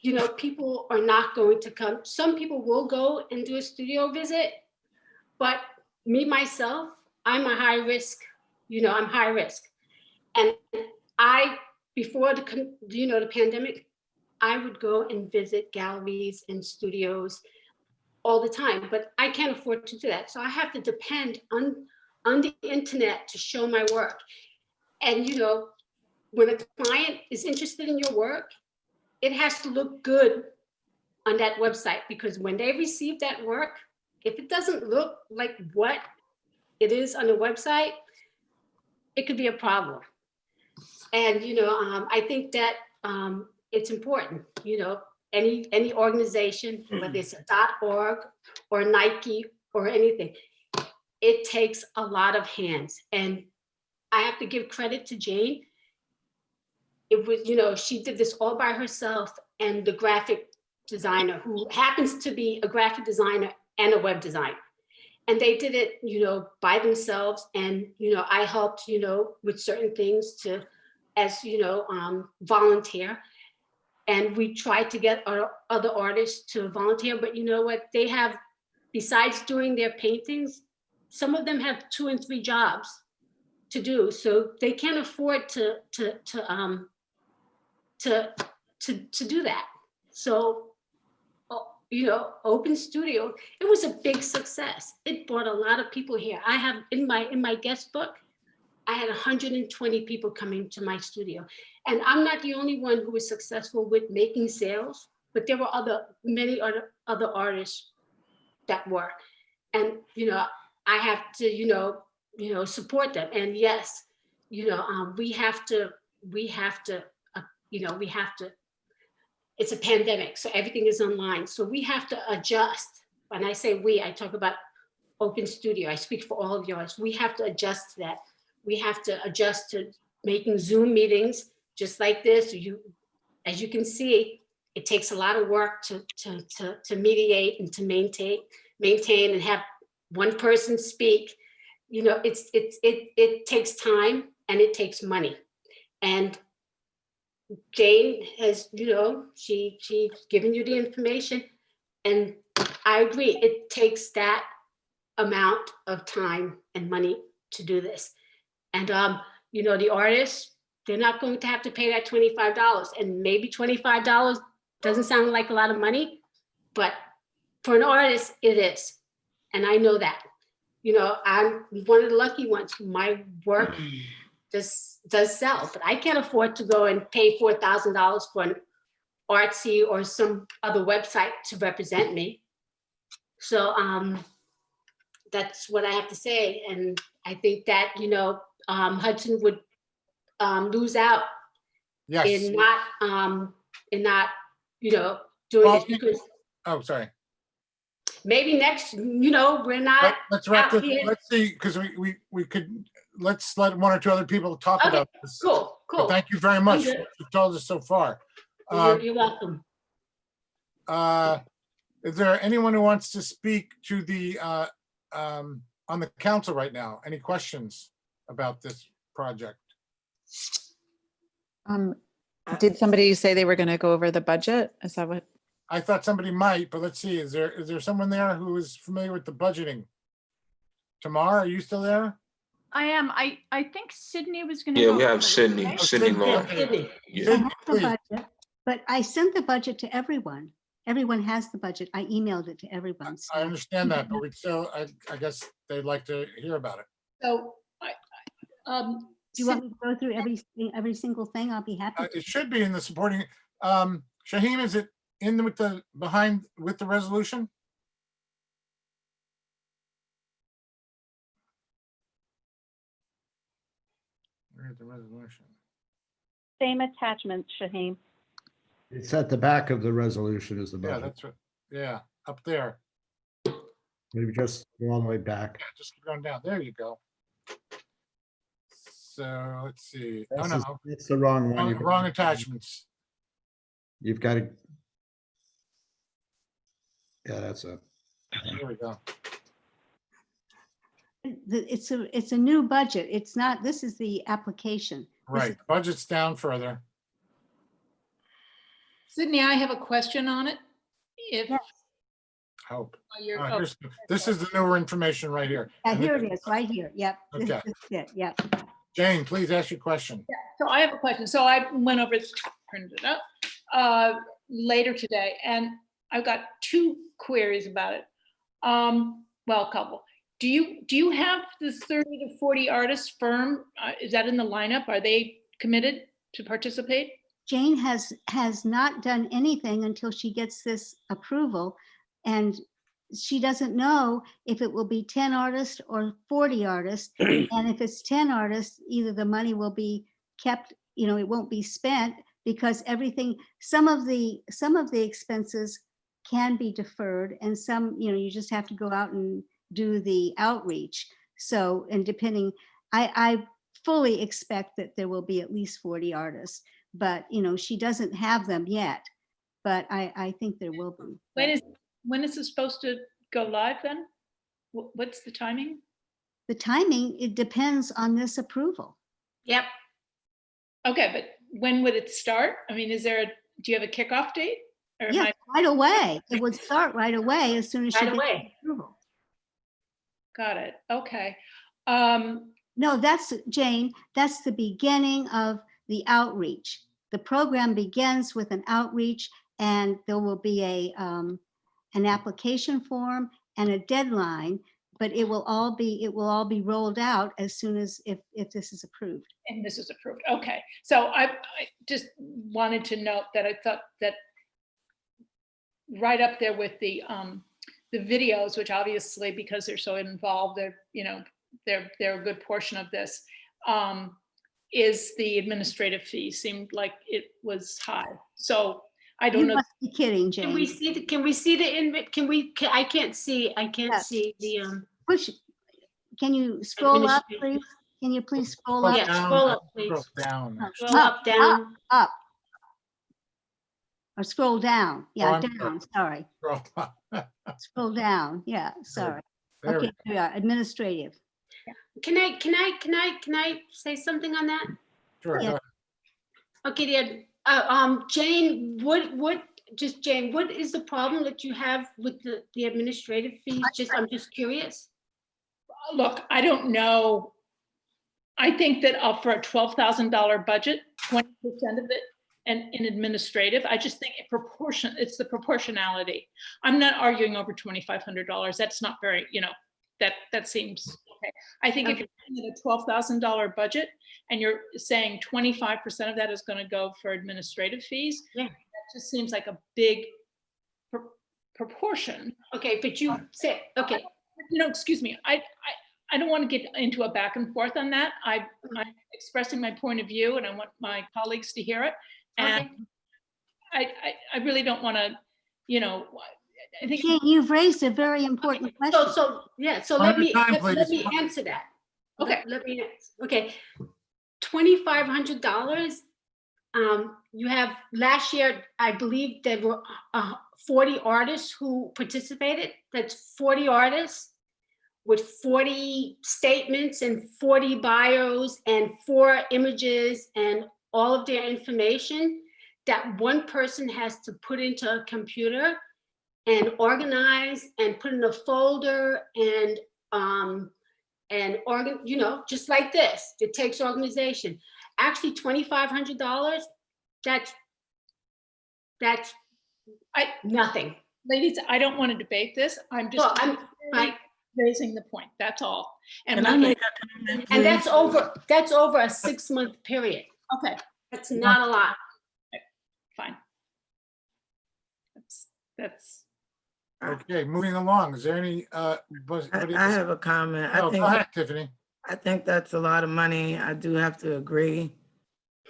You know, people are not going to come. Some people will go and do a studio visit, but me, myself, I'm a high risk, you know, I'm high risk. And before the pandemic, I would go and visit galleries and studios all the time, but I can't afford to do that. So I have to depend on the internet to show my work. And, you know, when a client is interested in your work, it has to look good on that website, because when they receive that work, if it doesn't look like what it is on the website, it could be a problem. And, you know, I think that it's important, you know, any organization, whether it's a .org or Nike or anything, it takes a lot of hands. And I have to give credit to Jane. It was, you know, she did this all by herself, and the graphic designer, who happens to be a graphic designer and a web designer. And they did it, you know, by themselves. And, you know, I helped, you know, with certain things as you know, volunteer. And we tried to get our other artists to volunteer, but you know what, they have, besides doing their paintings, some of them have 2 and 3 jobs to do. So they can't afford to do that. So, you know, Open Studio, it was a big success. It brought a lot of people here. I have in my guest book, I had 120 people coming to my studio. And I'm not the only one who was successful with making sales, but there were many other artists that were. And, you know, I have to, you know, support them. And yes, you know, we have to, it's a pandemic, so everything is online. So we have to adjust. When I say we, I talk about Open Studio. I speak for all of yours. We have to adjust to that. We have to adjust to making Zoom meetings just like this. As you can see, it takes a lot of work to mediate and to maintain and have one person speak. You know, it takes time and it takes money. And Jane has, you know, she's given you the information, and I agree, it takes that amount of time and money to do this. And you know, the artists, they're not going to have to pay that $25, and maybe $25 doesn't sound like a lot of money, but for an artist, it is. And I know that, you know, I'm one of the lucky ones. My work does sell, but I can't afford to go and pay $4,000 for an Artsy or some other website to represent me. So that's what I have to say. And I think that, you know, Hudson would lose out Yes. in not, you know, doing Well, this because Oh, sorry. maybe next, you know, we're not Let's wrap out this, here. let's see, because we could, let's let one or two other people talk Okay, about this. cool, But cool. thank you very much for good. what you've told us so far. You're welcome. Is there anyone who wants to speak to the, on the council right now? Any questions about this project? Did somebody say they were going to go over the budget? Is that what? I thought somebody might, but let's see, is there someone there who is familiar with the budgeting? Tamar, are you still there? I am. I think Sydney was gonna. Yeah, go we have over it, Sydney, right? Sydney Law. Sydney. Yeah. I have the Please. budget, but I sent the budget to everyone. Everyone has the budget. I emailed it to everyone. I so- understand that, but we still, I guess they'd like to hear about it. So, Do you want me to go through every single thing? I'll be happy. It should be in the supporting, Shaheem, is it in with the, behind, with the resolution? Where's the resolution? Same attachment, Shaheem. It's at the back of the resolution is the Yeah, budget. that's what, yeah, up there. Maybe just go all the way back. Yeah, just keep going down. There you go. So let's see. Oh, That's no, It's the wrong one. wrong attachments. You've got to. Yeah, that's it. There we go. It's a new budget. It's not, this is the application. Right, budget's down further. Sydney, I have a question on it. If Hope. you're, All right, this is the newer information right here. Yeah, here it is, right here. Yep. This Okay. is it. Yep. Jane, please ask your question. so I have a question. So I went over, printed it up later today, and I've got two queries about it. Well, a couple. Do you have the 30 to 40 artists firm? Is that in the lineup? Are they committed to participate? Jane has not done anything until she gets this approval. And she doesn't know if it will be 10 artists or 40 artists. And if it's 10 artists, either the money will be kept, you know, it won't be spent because everything, some of the expenses can be deferred and some, you know, you just have to go out and do the outreach. So, and depending, I fully expect that there will be at least 40 artists, but, you know, she doesn't have them yet, but I think there will be. When is it supposed to go live then? What's the timing? The timing, it depends on this approval. Yep. Okay, but when would it start? I mean, do you have a kickoff date? Or am Yes, right away. It would start right away as soon as she Right gets away. the approval. Got it. Okay. No, that's, Jane, that's the beginning of the outreach. The program begins with an outreach and there will be an application form and a deadline, but it will all be rolled out as soon as if this is approved. And this is approved. Okay. So I just wanted to note that I thought that right up there with the videos, which obviously because they're so involved, they're a good portion of this, is the administrative fee. Seemed like it was high. So I don't You know. must be kidding, Jane. Can we see the, I can't see the, Push, can you scroll up, please? Can you please scroll up? Yeah, scroll up, please. Scroll down. Scroll up, down. Up. Or scroll down. Yeah, Oh, I'm down, sorry. Scroll up. Scroll down, yeah, sorry. There we Okay, here we are, administrative. Can I say something on that? Sure. Yeah. go Okay, dear. Jane, Jane, what is the problem that you have with the administrative fees? I'm just curious. Look, I don't know. I think that for a $12,000 budget, 20% of it, and in administrative. I just think it's the proportionality. I'm not arguing over $2,500. That's not very, that seems okay. I think if you're looking at a $12,000 budget and you're saying 25% of that is going to go for administrative fees, that just seems like a big proportion. Okay, but you said, okay. Excuse me. I don't want to get into a back and forth on that. I'm expressing my point of view and I want my colleagues to hear it. And I really don't want to, I think. Jane, you've raised a very important question. So let me please. answer that. Okay, let me answer. Okay, $2,500. You have last year, I believe there were 40 artists who participated. That's 40 artists with 40 statements and 40 bios and 4 images and all of their information that one person has to put into a computer and organize and put in a folder and just like this. It takes organization. Actually, $2,500. That's nothing. Ladies, I don't want to debate this. I'm just raising the point. That's all. And and that's over a 6-month period. Okay. That's not a lot. Fine. That's Okay, moving along. Is there any, I have a comment. Oh, go ahead, Tiffany. I think that's a lot of money. I do have to agree.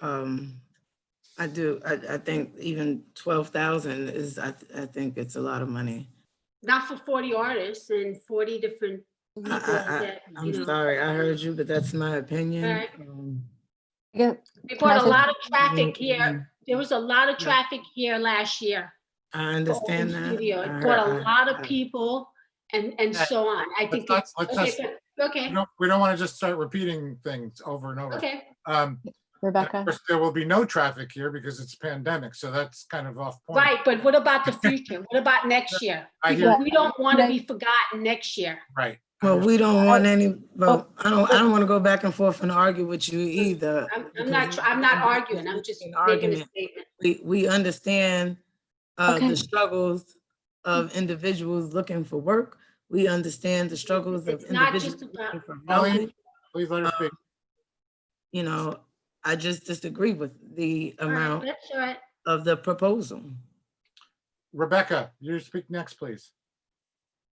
I do. I think even 12,000 is. I think it's a lot of money. Not for 40 artists and 40 different people. I'm sorry. I heard you, but that's my opinion. Right. Yeah. We brought a lot of traffic here. There was a lot of traffic here last year. I understand Open that. Studio. It brought a lot of people and so on. I think it's okay. We don't want to just start repeating things over and over. Okay. Rebecca? Of course, there will be no traffic here because it's pandemic, so that's kind of off point. Right, but what about the future? What about next year? I hear We don't want to be forgotten next year. Right. Well, we don't want any. Well, I don't want to go back and forth and argue with you either. I'm not arguing. I'm just making a statement. We understand the struggles of individuals looking for work. We understand the struggles of individuals looking for housing. Please let her speak. I just disagree with the amount That's all right. of the proposal. Rebecca, you speak next, please.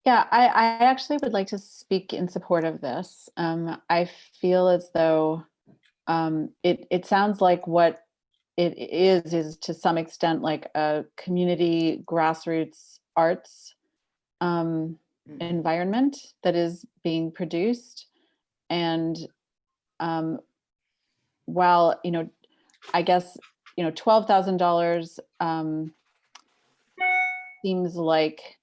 Yeah, I actually would like to speak in support of this. I feel as though it sounds like what it is to some extent like a community grassroots arts environment that is being produced. And while, I guess, $12,000 seems like,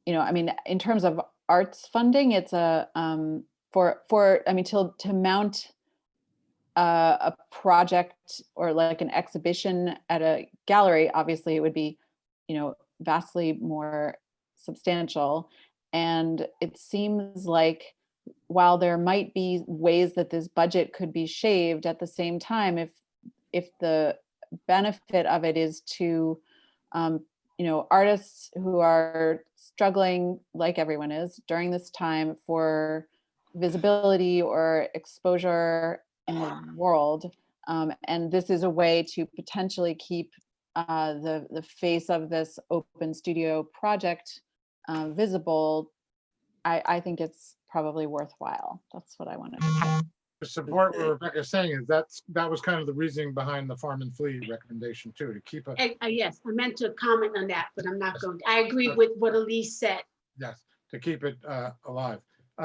I mean, in terms of arts funding, it's a to mount a project or like an exhibition at a gallery, obviously it would be, vastly more substantial. And it seems like while there might be ways that this budget could be shaved, at the same time, if the benefit of it is to artists who are struggling, like everyone is during this time, for visibility or exposure in the world, and this is a way to potentially keep the face of this open studio project visible, I think it's probably worthwhile. That's what I wanted to say. To support what Rebecca's saying is that was kind of the reasoning behind the Farm and Fleet recommendation too, to keep a. Yes, I meant to comment on that, but I'm not going to. I agree with what Elise said. Yes, to keep it alive.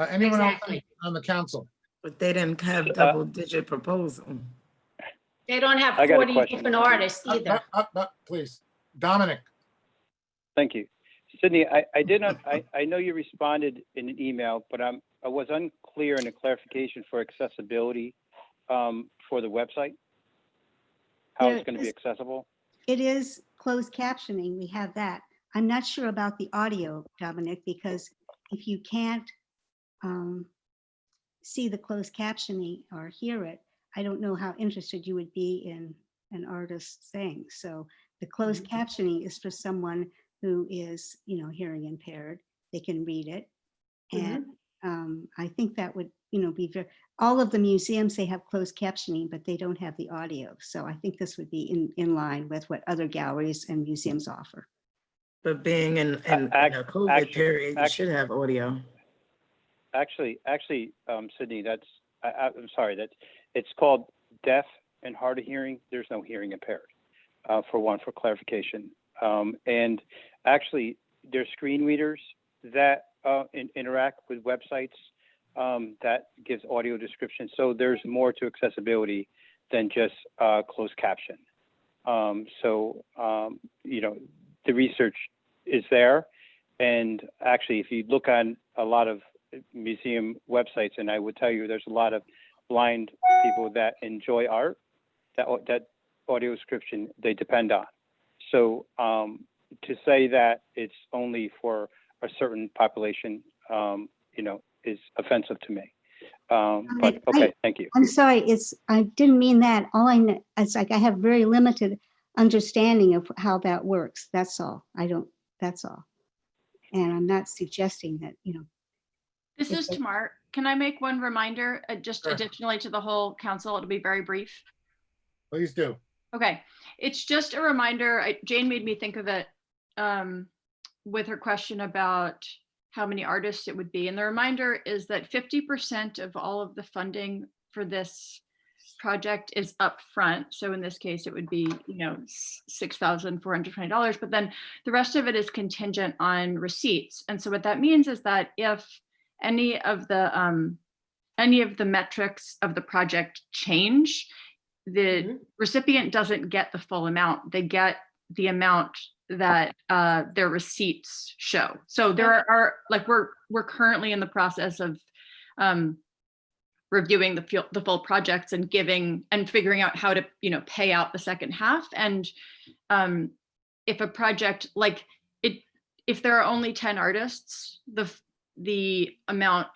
Anyone else on the council? But they didn't have double-digit proposal. They don't have I got a 40 question. different artists either. Please, Dominic. Thank you. Sydney, I did not, I know you responded in an email, but I was unclear in the clarification for accessibility for the website, how it's going to be accessible. It is closed captioning. We have that. I'm not sure about the audio, Dominic, because if you can't see the closed captioning or hear it, I don't know how interested you would be in an artist thing. So the closed captioning is for someone who is, hearing impaired. They can read it. And I think that would, be very, all of the museums, they have closed captioning, but they don't have the audio. So I think this would be in line with what other galleries and museums offer. But being in a COVID period, you should have audio. Actually, Sydney, I'm sorry, it's called deaf and hard of hearing. There's no hearing impaired, for clarification. And actually, there's screen readers that interact with websites that gives audio description. So there's more to accessibility than just closed caption. The research is there. And actually, if you look on a lot of museum websites, and I would tell you there's a lot of blind people that enjoy art, that audio description they depend on. So to say that it's only for a certain population, is offensive to me. But okay, thank you. I'm sorry, I didn't mean that. All I know, it's like I have very limited understanding of how that works. That's all. That's all. And I'm not suggesting that, This is Tamar. Can I make one reminder, just Sure. additionally to the whole council? It'll be very brief. Please do. Okay, it's just a reminder. Jane made me think of it with her question about how many artists it would be. And the reminder is that 50% of all of the funding for this project is upfront. So in this case, it would be, $6,420, but then the rest of it is contingent on receipts. And so what that means is that if any of the metrics of the project change, the recipient doesn't get the full amount. They get the amount that their receipts show. So there are we're currently in the process of reviewing the full projects and figuring out how to pay out the second half. And if a project if there are only 10 artists, the amount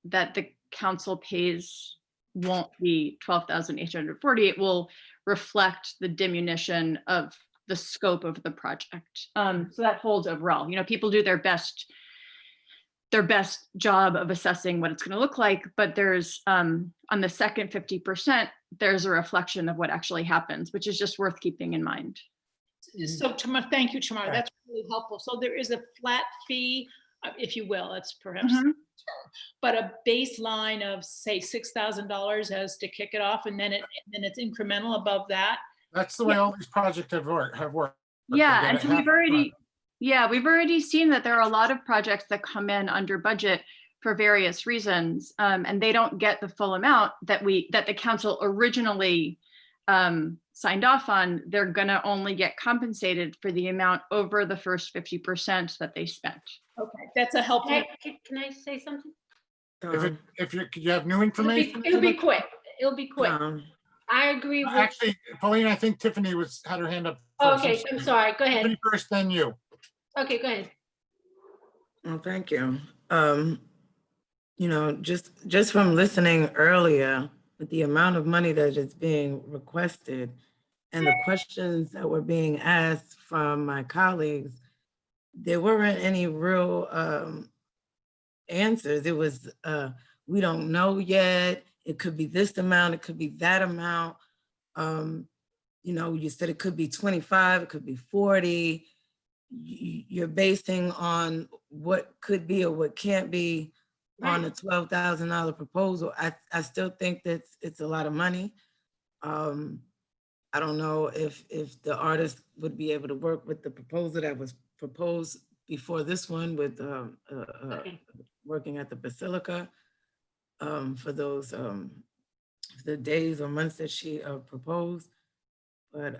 that the council pays won't be 12,840. It will reflect the diminution of the scope of the project. So that holds overall. People do their best job of assessing what it's going to look like, but there's on the second 50%, there's a reflection of what actually happens, which is just worth keeping in mind. So Tamar, thank you, Tamar. That's really helpful. So there is a flat fee, if you will, that's perhaps, but a baseline of say $6,000 as to kick it off, and then it's incremental above that. That's the way all these projects have worked. Yeah, and so we've already seen that there are a lot of projects that come in under budget for various reasons, and they don't get the full amount that the council originally signed off on. They're gonna only get compensated for the amount over the first 50% that they spent. Okay, that's a helpful. Can I say something? If you have new information. It'll be quick. It'll be quick. I agree with. Actually, Pauline, I think Tiffany had her hand up first. Okay, I'm sorry. Go ahead. Tiffany first, then you. Okay, go ahead. Oh, thank you. Just from listening earlier, with the amount of money that is being requested and the questions that were being asked from my colleagues, there weren't any real answers. It was, we don't know yet. It could be this amount, it could be that amount. You said it could be 25, it could be 40. You're basing on what could be or what can't be on a $12,000 proposal. I still think that it's a lot of money. I don't know if the artist would be able to work with the proposal that was proposed before this one with working at the Basilica for those the days or months that she proposed. But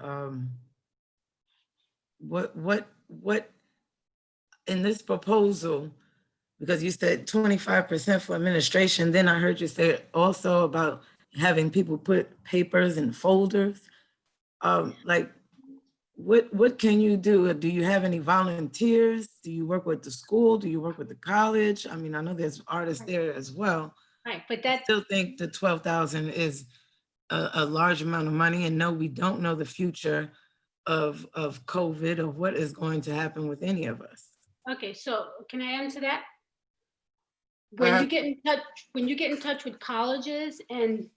what in this proposal, because you said 25% for administration, then I heard you say also about having people put papers in folders. What can you do? Do you have any volunteers? Do you work with the school? Do you work with the college? I mean, I know there's artists there as well. Right, but I still think the 12,000 is a large amount of money, and no, we don't know the future of COVID or what is going to happen with any of us. Okay, so can I answer that? Go When you ahead. get in touch, when you get in touch with colleges and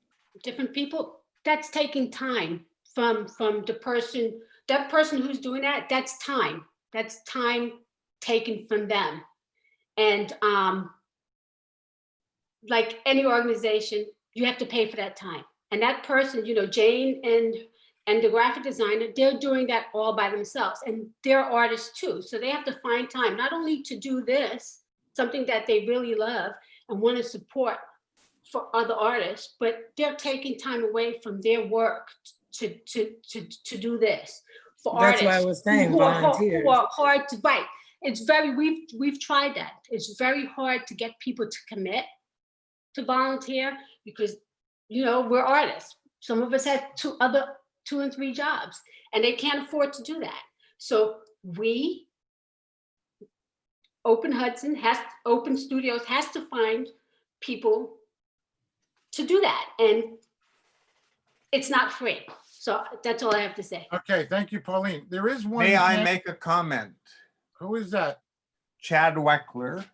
different people, that's taking time from the person, that person who's doing that, that's time. That's time taken from them. And like any organization, you have to pay for that time. And that person, you know, Jane and the graphic designer, they're doing that all by themselves, and they're artists too. So they have to find time, not only to do this, something that they really love and want to support for other artists, but they're taking time away from their work to do this. For That's artists why I was saying who volunteers. are hard to write. It's very, we've tried that. It's very hard to get people to commit to volunteer because, you know, we're artists. Some of us have two and three jobs, and they can't afford to do that. So Open Studios has to find people to do that, and it's not free. So that's all I have to say. Okay, thank you, Pauline. There is one. May I hand- make a comment? Who is that? Chad Weckler.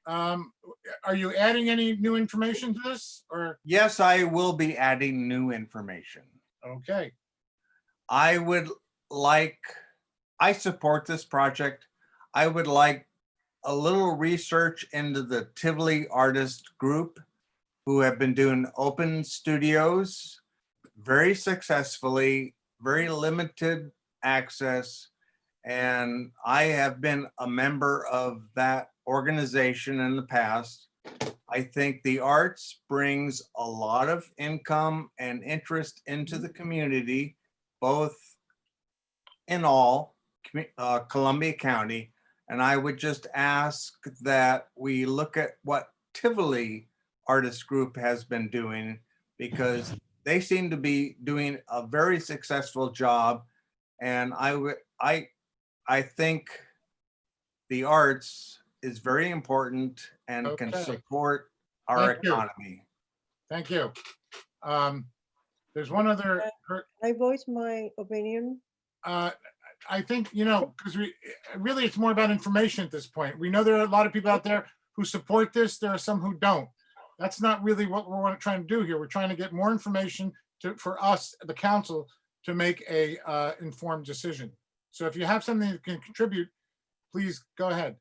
Are you adding any new information to this or? Yes, I will be adding new information. Okay, I support this project. I would like a little research into the Tivoli Artist Group, who have been doing open studios very successfully, very limited access. And I have been a member of that organization in the past. I think the arts brings a lot of income and interest into the community, both in all Columbia County. And I would just ask that we look at what Tivoli Artist Group has been doing, because they seem to be doing a very successful job. And I think the arts is very important and can Okay. support our Thank you. economy. thank you. There's one other, I voice my opinion. I think, you know, because really it's more about information at this point. We know there are a lot of people out there who support this. There are some who don't. That's not really what we're trying to do here. We're trying to get more information for us, the council, to make a informed decision. So if you have something that can contribute, please go ahead.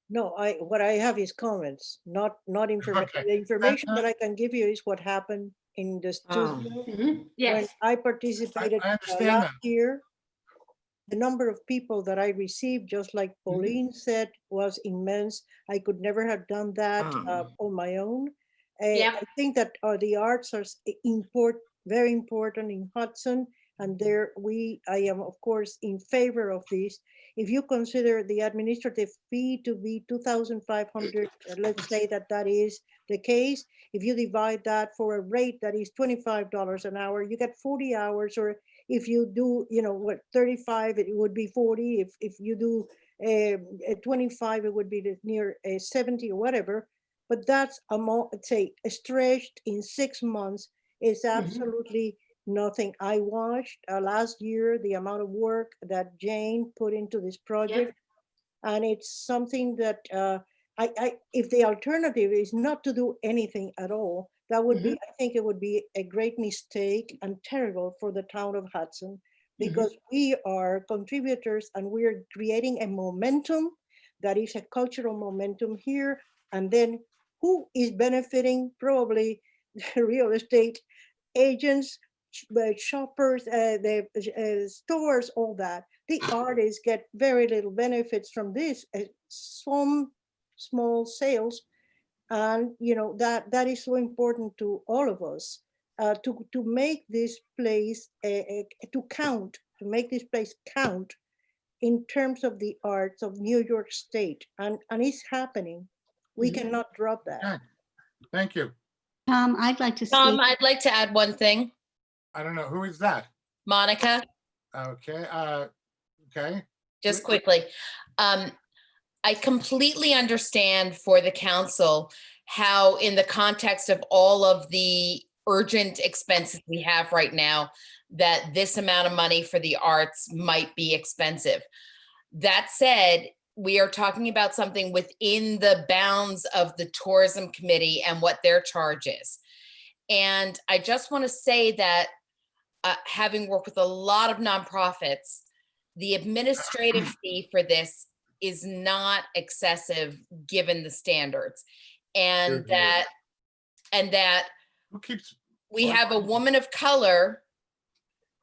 No, what I have is comments, not information. Okay. The information that I can give you is what happened in the studio. When Yes. I participated I understand last that. year, the number of people that I received, just like Pauline said, was immense. I could never have done that on my own. Yep. I think that the arts are very important in Hudson, and I am of course in favor of this. If you consider the administrative fee to be $2,500, let's say that is the case. If you divide that for a rate that is $25 an hour, you get 40 hours. Or if you do, 35, it would be 40. If you do 25, it would be near 70 or whatever. But that's say stretched in 6 months is absolutely nothing. I watched last year the amount of work that Jane put into this project, and it's something that if the alternative is not to do anything at all, that would be, I think it would be a great mistake and terrible for the town of Hudson, because we are contributors and we're creating a momentum that is a cultural momentum here. And then who is benefiting? Probably the real estate agents, shoppers, the stores, all that. The artists get very little benefits from this, some small sales. And that is so important to all of us, to make this place to make this place count in terms of the arts of New York State. And it's happening. We cannot drop that. Okay. Thank you. Tom, I'd like to Tom, speak. I'd like to add one thing. I don't know, who is that? Monica, Okay, okay. just quickly. I completely understand for the council how, in the context of all of the urgent expenses we have right now, that this amount of money for the arts might be expensive. That said, we are talking about something within the bounds of the tourism committee and what their charge is. And I just want to say that having worked with a lot of nonprofits, the administrative fee for this is not excessive given the standards. And that Who keeps? we have a woman of color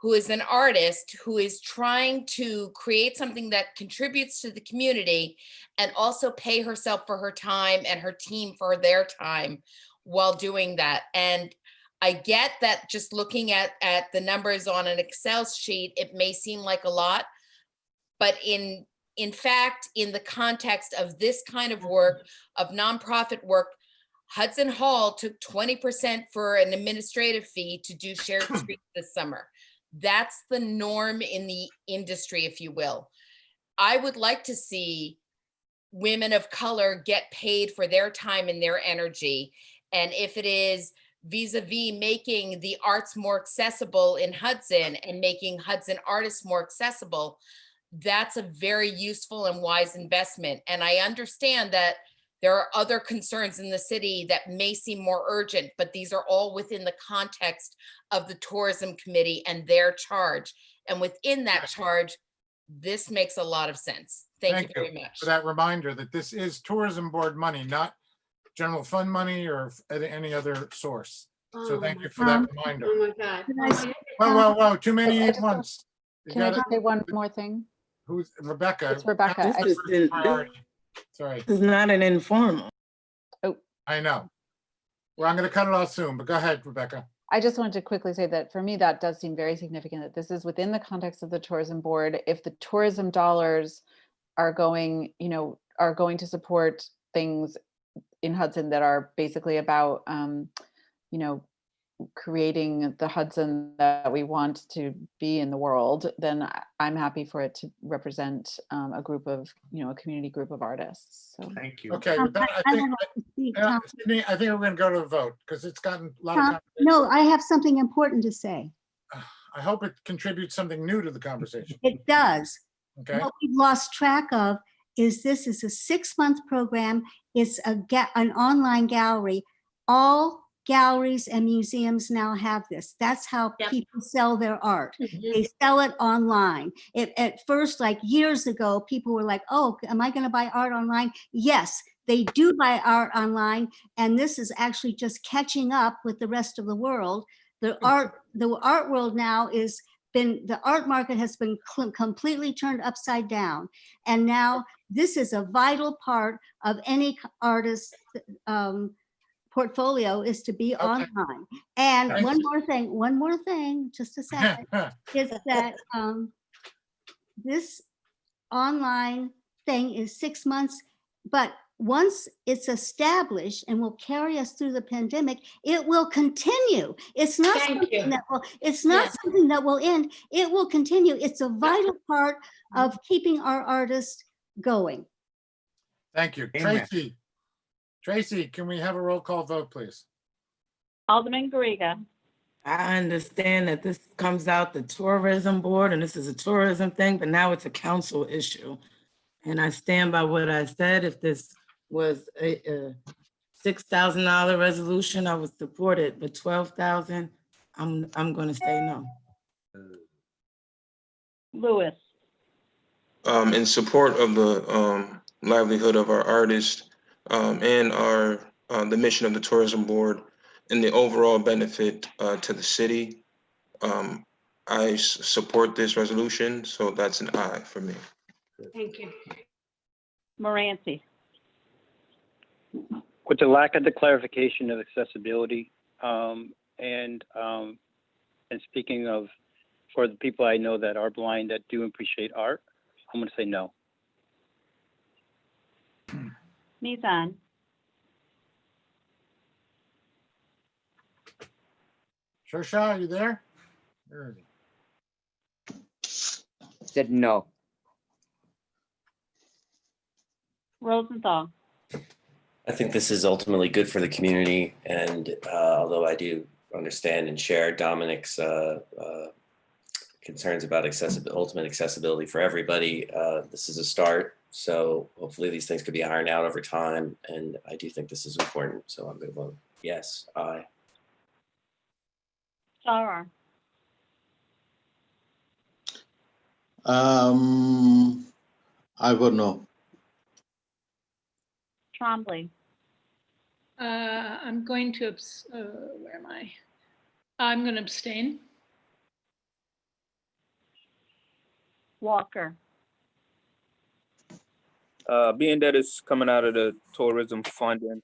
who is an artist who is trying to create something that contributes to the community and also pay herself for her time and her team for their time while doing that. And I get that just looking at the numbers on an Excel sheet, it may seem like a lot, but in fact, in the context of this kind of work, of nonprofit work, Hudson Hall took 20% for an administrative fee to do Shared Streets this summer. That's the norm in the industry, if you will. I would like to see women of color get paid for their time and their energy. And if it is vis-a-vis making the arts more accessible in Hudson and making Hudson artists more accessible, that's a very useful and wise investment. And I understand that there are other concerns in the city that may seem more urgent, but these are all within the context of the tourism committee and their charge. And within that charge, this makes a lot of sense. Thank you very much. For that reminder that this is tourism board money, not general fund money or any other source. So thank you for that reminder. Oh my God. Whoa, too many at once. You Can I gotta- just say one more thing? Who's Rebecca? It's Rebecca. This I- is Priority. Sorry, this is not an informal. I know. Well, I'm gonna cut it off soon, but go ahead, Rebecca. I just wanted to quickly say that for me, that does seem very significant that this is within the context of the tourism board. If the tourism dollars are going, are going to support things in Hudson that are basically about, creating the Hudson that we want to be in the world, then I'm happy for it to represent a group of, a community group of artists. So Thank you. Okay, with that, I think, Sydney, I think we're gonna go to a vote because it's gotten a lot of Tom, conversation. no, I have something important to say. I hope it contributes something new to the conversation. It does. Okay, What we've lost track of is this is a 6-month program. It's an online gallery. All galleries and museums now have this. That's how people sell their art. They sell it online. At first, like years ago, people were like, oh, am I going to buy art online? Yes, they do buy art online. And this is actually just catching up with the rest of the world. The art world now the art market has been completely turned upside down. And now this is a vital part of any artist's portfolio is to be online. And Thanks. one more thing, just a second, is that this online thing is 6 months, but once it's established and will carry us through the pandemic, it will continue. It's not something that will end. It will continue. It's a vital part of keeping our artists going. Thank you. Amen. Tracy, can we have a roll call vote, please? Alderman Garriga. I understand that this comes out the tourism board and this is a tourism thing, but now it's a council issue. And I stand by what I said. If this was a $6,000 resolution, I would support it, but 12,000, I'm gonna say no. Lewis. In support of the livelihood of our artists and the mission of the tourism board and the overall benefit to the city, I support this resolution, so that's an aye for me. Thank you. Moranci. With the lack of the clarification of accessibility, and speaking of, for the people I know that are blind that do appreciate art, I'm gonna say no. Mizan. Shoshana, are you there? Where is he? Said no. Rosenthal. I think this is ultimately good for the community, and although I do understand and share Dominic's concerns about ultimate accessibility for everybody. This is a start, so hopefully these things could be ironed out over time, and I do think this is important, so I'm going to vote yes. Aye. Sauer, I vote no. Trombley, I'm going to, where am I? I'm going to abstain. Walker, Being that it's coming out of the tourism funding,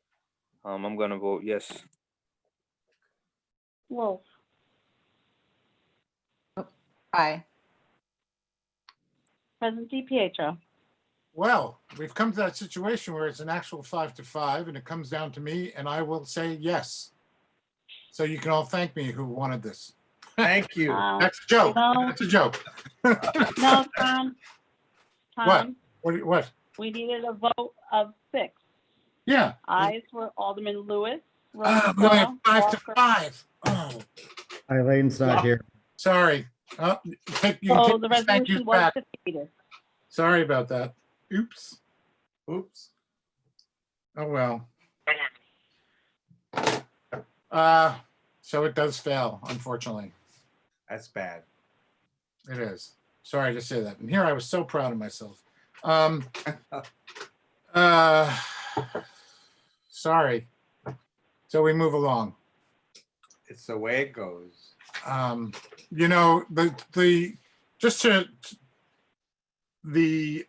I'm gonna vote yes. Wolf, Aye. President DiPietro. Well, we've come to that situation where it's an actual 5-5 and it comes down to me and I will say yes. So you can all thank me who wanted this. Thank you. That's a joke. No. That's a joke. No, Tom. What? What? We needed a vote of 6. Yeah. Ayes were Alderman Lewis, We only have Rosenthal, 5-5. Oh, Eileen's not here. sorry. Oh, you So take the your thank yous resolution was back. defeated. Sorry about that. Oops. Oops. Oh, well. So it does fail, unfortunately. That's bad. It is. Sorry to say that. And here I was so proud of myself. Sorry. So we move along. It's the way it goes. You know, the just to the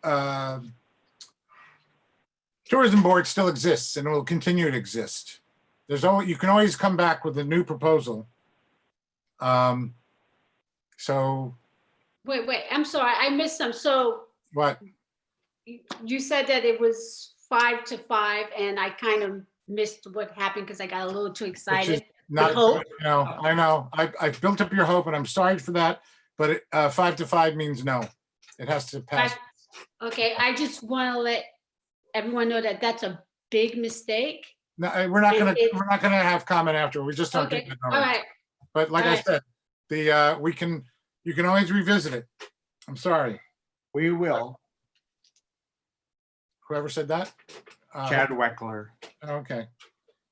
tourism board still exists and will continue to exist. There's always, you can always come back with a new proposal. So Wait, I'm sorry, I missed some. So what? you said that it was 5-5 and I kind of missed what happened because I got a little too Which is excited. not, With hope. I know. I've built up your hope and I'm sorry for that, but 5-5 means no. It has to pass. Okay, I just want to let everyone know that that's a big mistake. No, we're not gonna, It- we're not gonna have comment after. We just don't Okay, get it. all right. But like all I right. said, you can always revisit it. I'm sorry. We will. Whoever said that? Chad Weckler. Okay.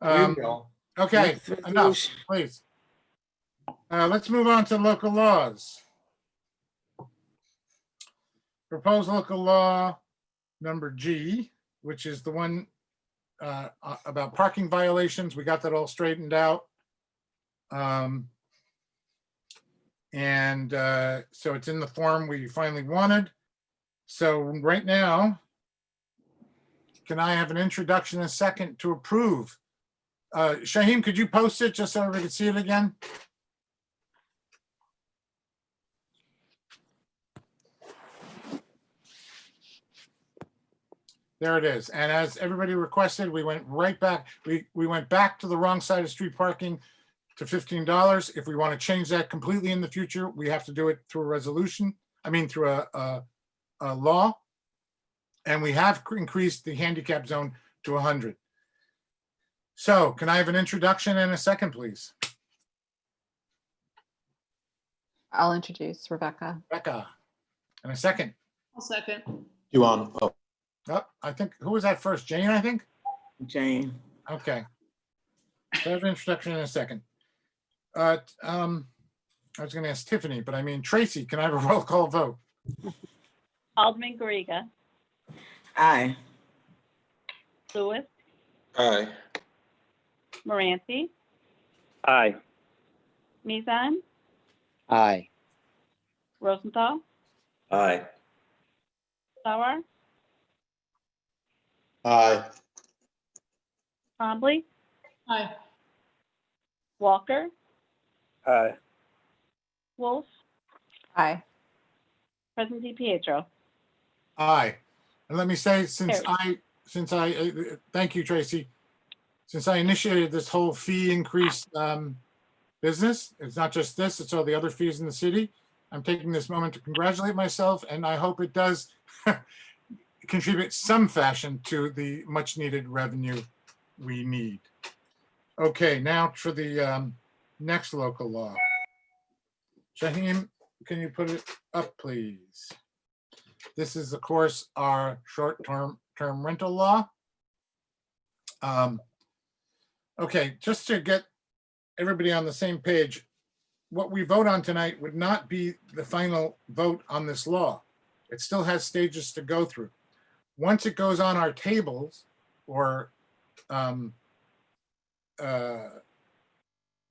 We will. Okay, Next enough, resolution. please. Let's move on to local laws. Proposed local law number G, which is the one about parking violations. We got that all straightened out. And so it's in the form we finally wanted. So right now, can I have an introduction and a second to approve? Shaheem, could you post it just so everybody can see it again? There it is. And as everybody requested, we went right back. We went back to the wrong side of street parking to $15. If we want to change that completely in the future, we have to do it through a resolution. I mean, through a law. And we have increased the handicap zone to 100. So can I have an introduction and a second, please? I'll introduce Rebecca. Rebecca, and a second. I'll second. You want? Oh, Oh, I think, who was that first? Jane, I think? Jane. Okay. So I have an introduction in a second. I was gonna ask Tiffany, but I mean, Tracy, can I have a roll call vote? Alderman Garriga, Aye. Lewis, Aye. Moranti, Aye. Mizan, Aye. Rosenthal, Aye. Sauer, aye. Trombley, Aye. Walker, Aye. Wolf, Aye. President DiPietro. Aye. And let me say, since Carried. thank you, Tracy. Since I initiated this whole fee increase business, it's not just this, it's all the other fees in the city. I'm taking this moment to congratulate myself, and I hope it does contribute some fashion to the much needed revenue we need. Okay, now for the next local law. Shaheem, can you put it up, please? This is, of course, our short-term rental law. Okay, just to get everybody on the same page, what we vote on tonight would not be the final vote on this law. It still has stages to go through. Once it goes on our tables, or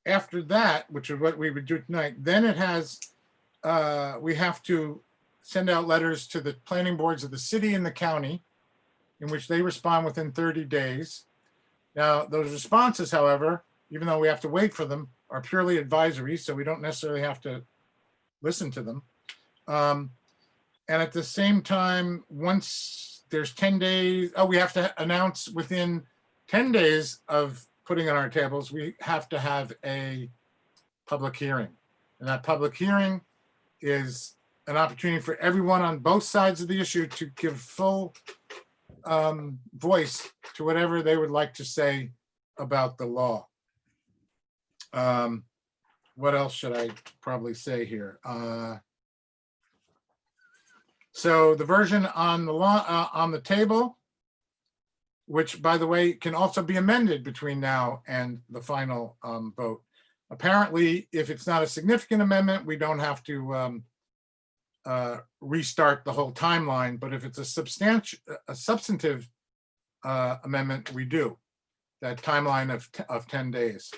after that, which is what we would do tonight, then it has, we have to send out letters to the planning boards of the city and the county, in which they respond within 30 days. Now, those responses, however, even though we have to wait for them, are purely advisory, so we don't necessarily have to listen to them. And at the same time, once there's 10 days, we have to announce within 10 days of putting on our tables, we have to have a public hearing. And that public hearing is an opportunity for everyone on both sides of the issue to give full voice to whatever they would like to say about the law. What else should I probably say here? So the version on the law on the table, which, by the way, can also be amended between now and the final vote. Apparently, if it's not a significant amendment, we don't have to restart the whole timeline. But if it's a substantive amendment, we do. That timeline of 10 days.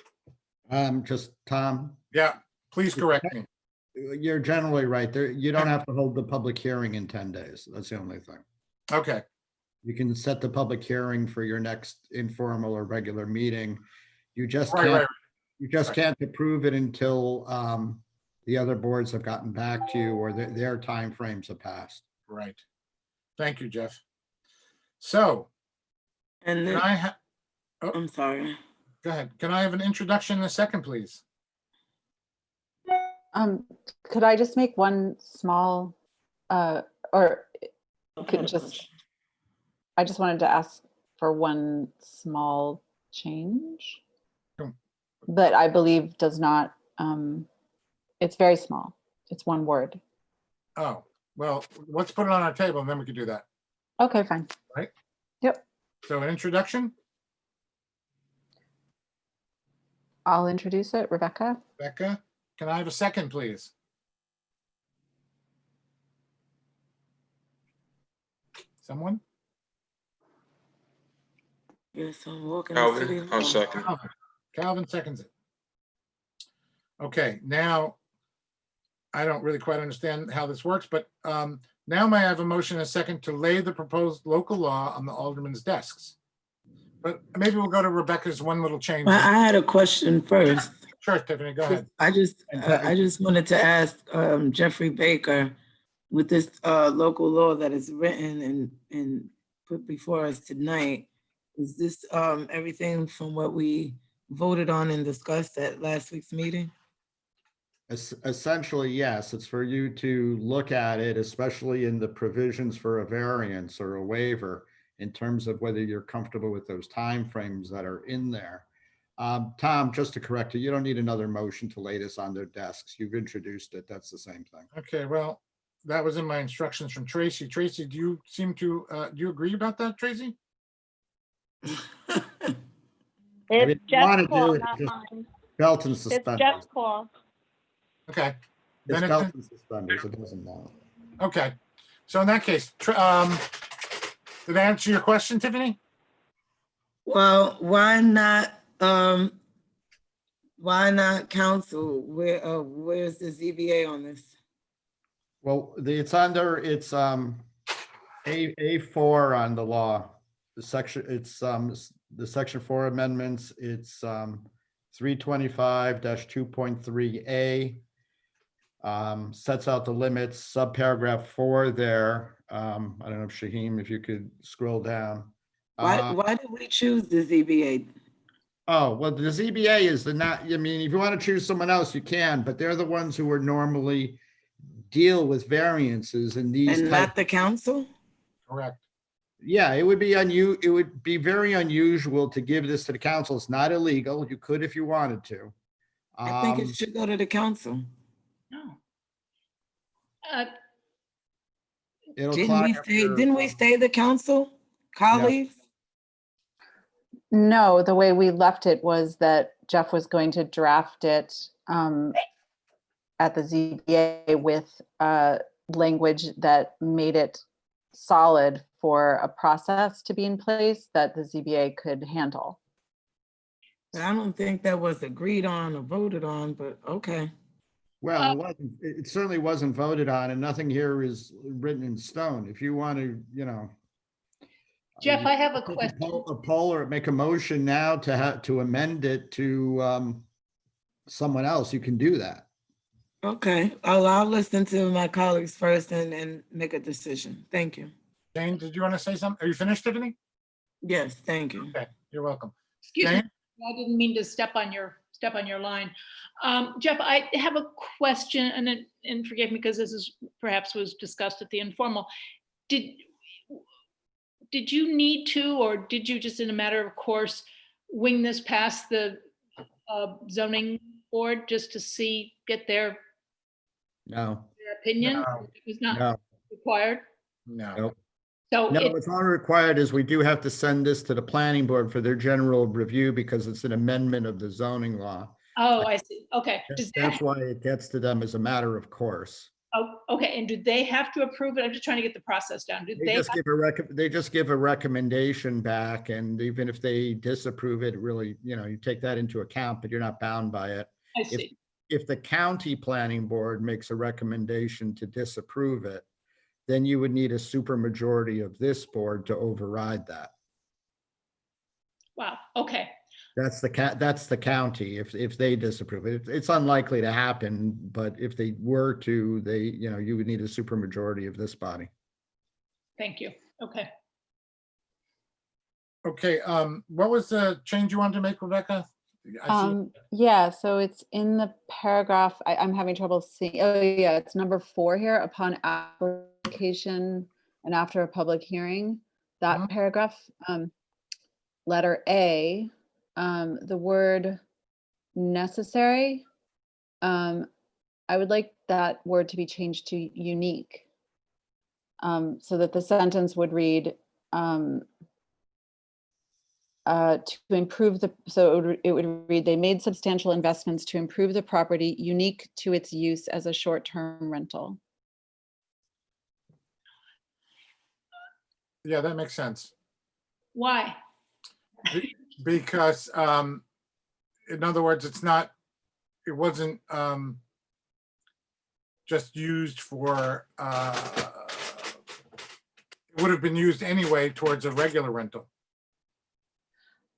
Just Tom. Yeah, please correct me. You're generally right. There, you don't have to hold the public hearing in 10 days. That's the only thing. Okay. You can set the public hearing for your next informal or regular meeting. You just Right, can't, right. you just can't approve it until the other boards have gotten back to you or their timeframes have passed. Right. Thank you, Jeff. So, And can then, I I'm sorry. go ahead. Can I have an introduction in a second, please? Could I just make one small, or could just, I just wanted to ask for one small change Sure. that I believe does not, it's very small. It's one word. Oh, well, let's put it on our table and then we can do that, Okay, fine. right? Yep. So an introduction, I'll introduce it. Rebecca? Becca, can I have a second, please? Someone? Yes, I'm walking the city. Calvin, I'll second. Calvin seconds it. Okay, now, I don't really quite understand how this works, but now may I have a motion and a second to lay the proposed local law on the aldermen's desks? But maybe we'll go to Rebecca's one little change. Well, I had a question first. Sure, Tiffany, go ahead. I just wanted to ask Jeffrey Baker, with this local law that is written and put before us tonight, is this everything from what we voted on and discussed at last week's meeting? Essentially, yes, it's for you to look at it, especially in the provisions for a variance or a waiver in terms of whether you're comfortable with those timeframes that are in there. Tom, just to correct you, you don't need another motion to lay this on their desks. You've introduced it. That's the same thing. Okay, well, that was in my instructions from Tracy. Tracy, do you seem to, do you agree about that, Tracy? It's Jeff's do call, it, not just mine. Belt and It's suspenders. Jeff's call. Okay. It's Then it's belt in- and suspenders. It doesn't matter. Okay, so in that case, did I answer your question, Tiffany? Well, why not council? Where's the ZBA on this? Well, it's under, it's A4 on the law. The section, it's the section 4 amendments. It's 325-2.3A. Sets out the limits, subparagraph 4 there. I don't know if Shaheem, if you could scroll down. Why did we choose the ZBA? Oh, well, the ZBA is the not, I mean, if you want to choose someone else, you can, but they're the ones who are normally deal with variances and these. And not the council? Correct. Yeah, it would be it would be very unusual to give this to the council. It's not illegal. You could if you wanted to. I think Um, it should go to the council. No. Uh, It'll Didn't clog we up stay, your, didn't we stay the council colleagues? No, the way we left it was that Jeff was going to draft it at the ZBA with language that made it solid for a process to be in place that the ZBA could handle. But I don't think that was agreed on or voted on, but okay. well, it certainly wasn't voted on, and nothing here is written in stone. If you want to, Jeff, I have a take question. a poll or make a motion now to amend it to someone else, you can do that. Okay, I'll listen to my colleagues first and make a decision. Thank you. Jane, did you want to say something? Are you finished, Tiffany? Yes, thank you. Okay, you're welcome. Excuse me, Jane? I didn't mean to step on your line. Jeff, I have a question, and forgive me because this is perhaps was discussed at the informal. Did you need to, or did you just in a matter of course wing this past the zoning board just to get their No, opinion? No. It was not no, required. No. nope. So No, it, what's all required is we do have to send this to the planning board for their general review because it's an amendment of the zoning law. oh, I see. Okay. Does that, That's why it gets to them as a matter of course. oh, okay. And do they have to approve it? I'm just trying to get the process down. Do They just give a recommendation back, and even if they disapprove it, really, you take that into account, but you're not bound by it. I see. If the county planning board makes a recommendation to disapprove it, then you would need a supermajority of this board to override that. Wow. Okay. That's the county if they disapprove it. It's unlikely to happen, but if they were to, you would need a supermajority of this body. Thank you. Okay. Okay, what was the change you wanted to make, Rebecca? I see. Yeah, so it's in the paragraph, I'm having trouble seeing, oh yeah, it's number 4 here, upon application and after a public hearing, that paragraph, letter A, the word necessary, I would like that word to be changed to unique. So that the sentence would read, to improve it would read, they made substantial investments to improve the property unique to its use as a short-term rental. Yeah, that makes sense. Why? Because, in other words, it wasn't just used for, it would have been used anyway towards a regular rental.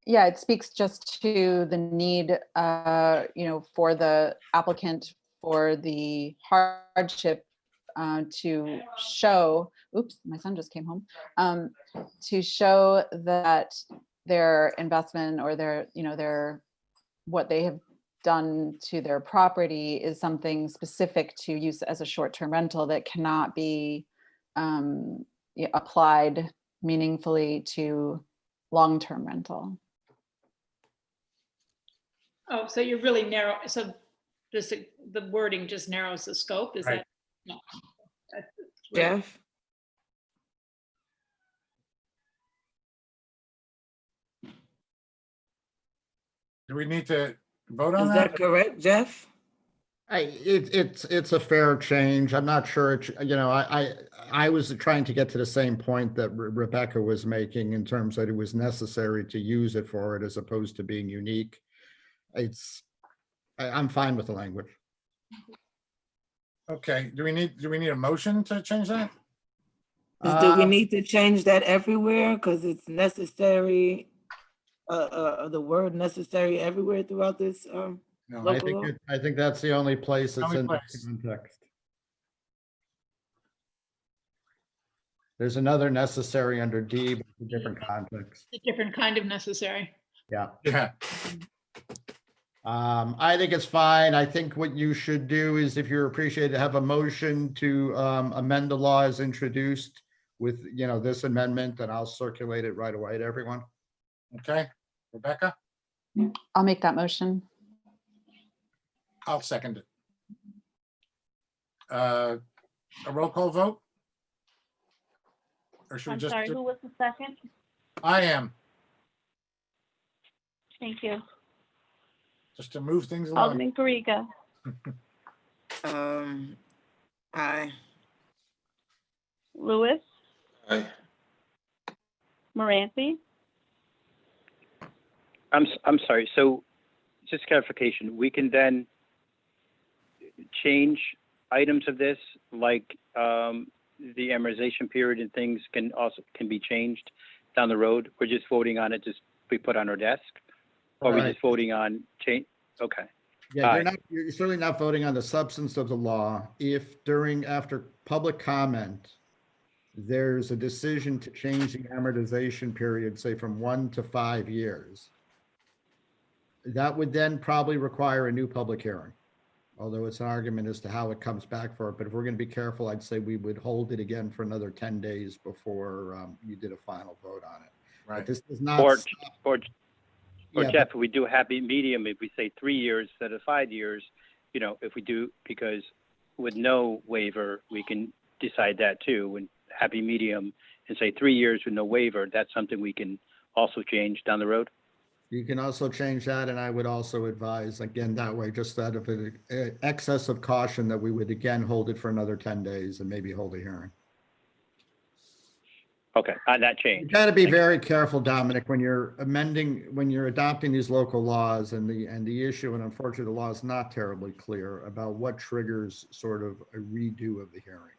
Yeah, it speaks just to the need, for the applicant for the hardship to show, oops, my son just came home, to show that their investment or their what they have done to their property is something specific to use as a short-term rental that cannot be applied meaningfully to long-term rental. Oh, so you're really narrow. So just the wording just narrows the scope. Is Right. that? No. Jeff? Do we need to vote on Is that? that correct, Jeff? It's a fair change. I'm not sure, I was trying to get to the same point that Rebecca was making in terms that it was necessary to use it for it as opposed to being unique. I'm fine with the language. Okay, do we need a motion to change that? Do we need to change that everywhere? Because it's necessary, the word necessary everywhere throughout this, No, local law? I think that's the only place it's Only in place. this context. There's another necessary under D, but it's a different context. A different kind of necessary. Yeah. Yeah. I think it's fine. I think what you should do is, if you're appreciated, have a motion to amend the law as introduced with, this amendment, and I'll circulate it right away to everyone. Okay, Rebecca? I'll make that motion. I'll second it. A roll call vote? Or should we I'm just? sorry, do- who was the second? I am, Thank you. just to move things along. Alderman Garriga, Aye. Lewis, Aye. Moranti, I'm sorry, so just clarification, we can then change items of this, like the amortization period and things can be changed down the road? We're just voting on it, just be put on our desk? Or are we Right. just voting on change? Okay. Yeah, Aye. you're certainly not voting on the substance of the law. If after public comment, there's a decision to change the amortization period, say from 1 to 5 years, that would then probably require a new public hearing. Although it's an argument as to how it comes back for it, but if we're going to be careful, I'd say we would hold it again for another 10 days before you did a final vote on it. But Right. this does not. Or Yeah, Jeff, if we do happy medium, if we say 3 years instead of 5 years, if we do, because with no waiver, we can decide that too. When happy medium and say 3 years with no waiver, that's something we can also change down the road. You can also change that, and I would also advise, again, that way, just out of excess of caution, that we would again hold it for another 10 days and maybe hold a hearing. Okay, on that You change. got to be very careful, Dominic, when you're adopting these local laws and the issue, and unfortunately, the law is not terribly clear about what triggers sort of a redo of the hearing.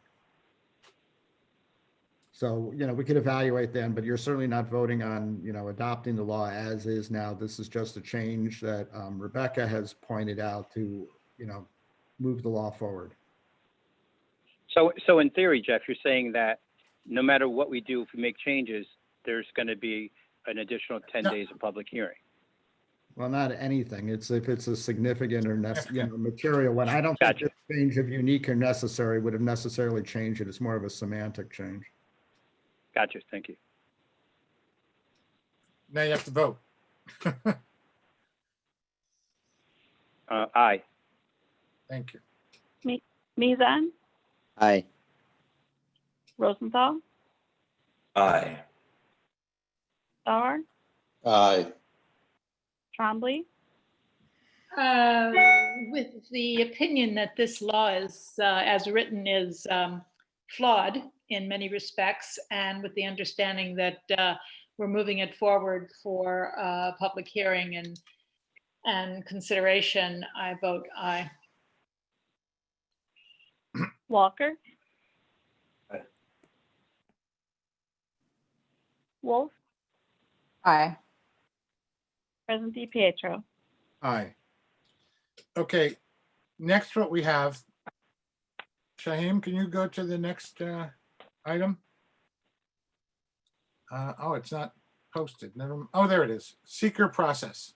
So, we could evaluate then, but you're certainly not voting on, adopting the law as is now. This is just a change that Rebecca has pointed out to, move the law forward. So in theory, Jeff, you're saying that no matter what we do, if we make changes, there's going to be an additional 10 days of public hearing. Well, not anything. If it's a significant or material one. I don't think this change of unique or necessary would have necessarily changed it. It's more of a semantic change. Gotcha. Thank you. Now you have to vote. Aye. Thank you. Mizan, Aye. Rosenthal, Aye. Starr, Aye. Trombley, With the opinion that this law is, as written, is flawed in many respects, and with the understanding that we're moving it forward for public hearing and consideration, I vote aye. Walker, Aye. Wolf, Aye. President DiPietro. Aye. Okay, next what we have, Shaheem, can you go to the next item? Oh, it's not posted. Oh, there it is. Seeker process.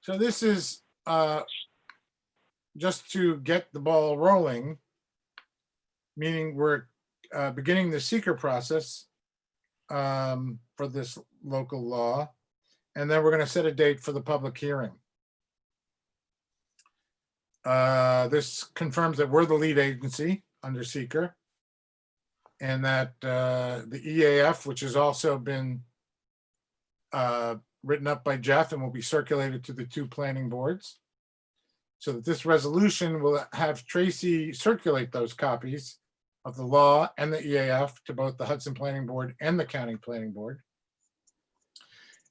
So this is just to get the ball rolling, meaning we're beginning the seeker process for this local law, and then we're going to set a date for the public hearing. This confirms that we're the lead agency under seeker, and that the EAF, which has also been written up by Jeff and will be circulated to the 2 planning boards, so that this resolution will have Tracy circulate those copies of the law and the EAF to both the Hudson Planning Board and the County Planning Board.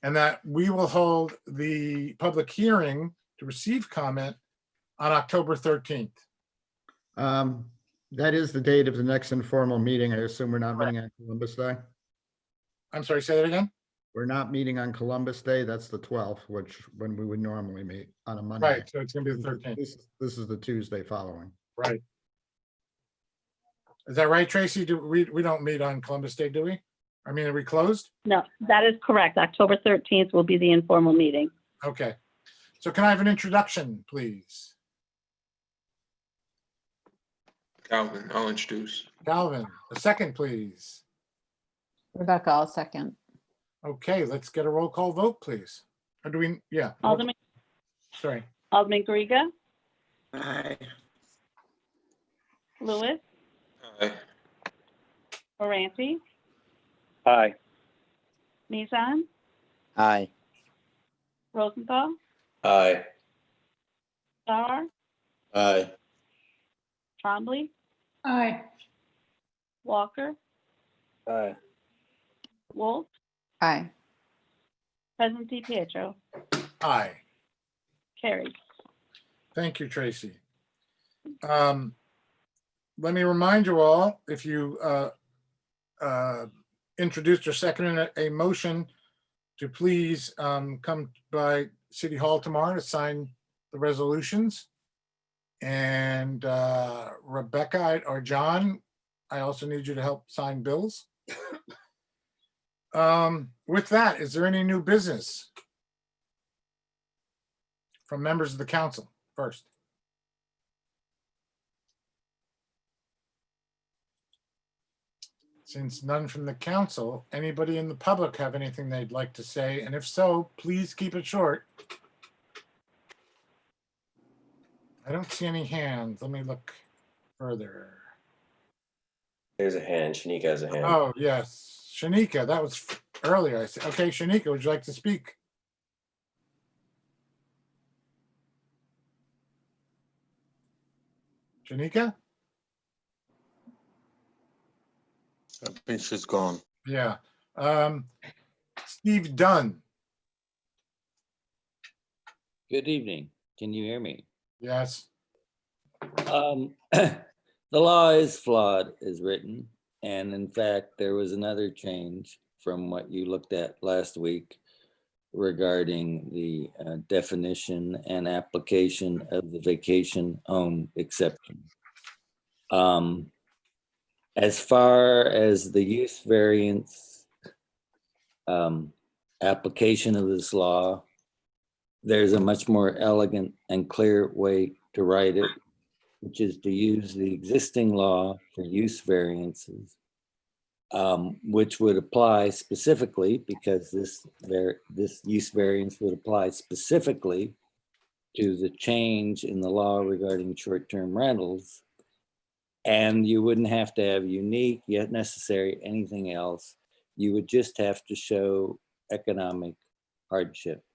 And that we will hold the public hearing to receive comment on October 13th. That is the date of the next informal meeting. I assume we're not meeting on Columbus Day? I'm sorry, say that again? We're not meeting on Columbus Day. That's the 12th, when we would normally meet on a Monday. Right, so it's gonna be the 13th. This is the Tuesday following. Right. Is that right, Tracy? We don't meet on Columbus Day, do we? I mean, are we closed? No, that is correct. October 13th will be the informal meeting. Okay. So can I have an introduction, please? Calvin, I'll introduce. Calvin, a second, please. Rebecca, I'll second. Okay, let's get a roll call vote, please. Or do we, yeah. Alderman, Sorry. Alderman Garriga, Aye. Lewis, Aye. Moranti, Aye. Mizan, Aye. Rosenthal, Aye. Starr, Aye. Trombley, Aye. Walker, Aye. Wolf, Aye. President DiPietro, Aye. carried. Thank you, Tracy. Let me remind you all, if you introduced or seconded a motion to please come by City Hall tomorrow to sign the resolutions. And Rebecca or John, I also need you to help sign bills. With that, is there any new business from members of the council first? Since none from the council, anybody in the public have anything they'd like to say? And if so, please keep it short. I don't see any hands. Let me look further. There's a hand. Shanika has a hand. Oh, yes. Shanika, that was earlier. I said, okay, Shanika, would you like to speak? Shanika? I think she's gone. Yeah. Steve Dunn. Good evening. Can you hear me? Yes. The law is flawed as written. And in fact, there was another change from what you looked at last week regarding the definition and application of the vacation home exception. As far as the use variance application of this law, there's a much more elegant and clear way to write it, which is to use the existing law for use variances, which would apply specifically because this use variance would apply specifically to the change in the law regarding short-term rentals. And you wouldn't have to have unique yet necessary anything else. You would just have to show economic hardship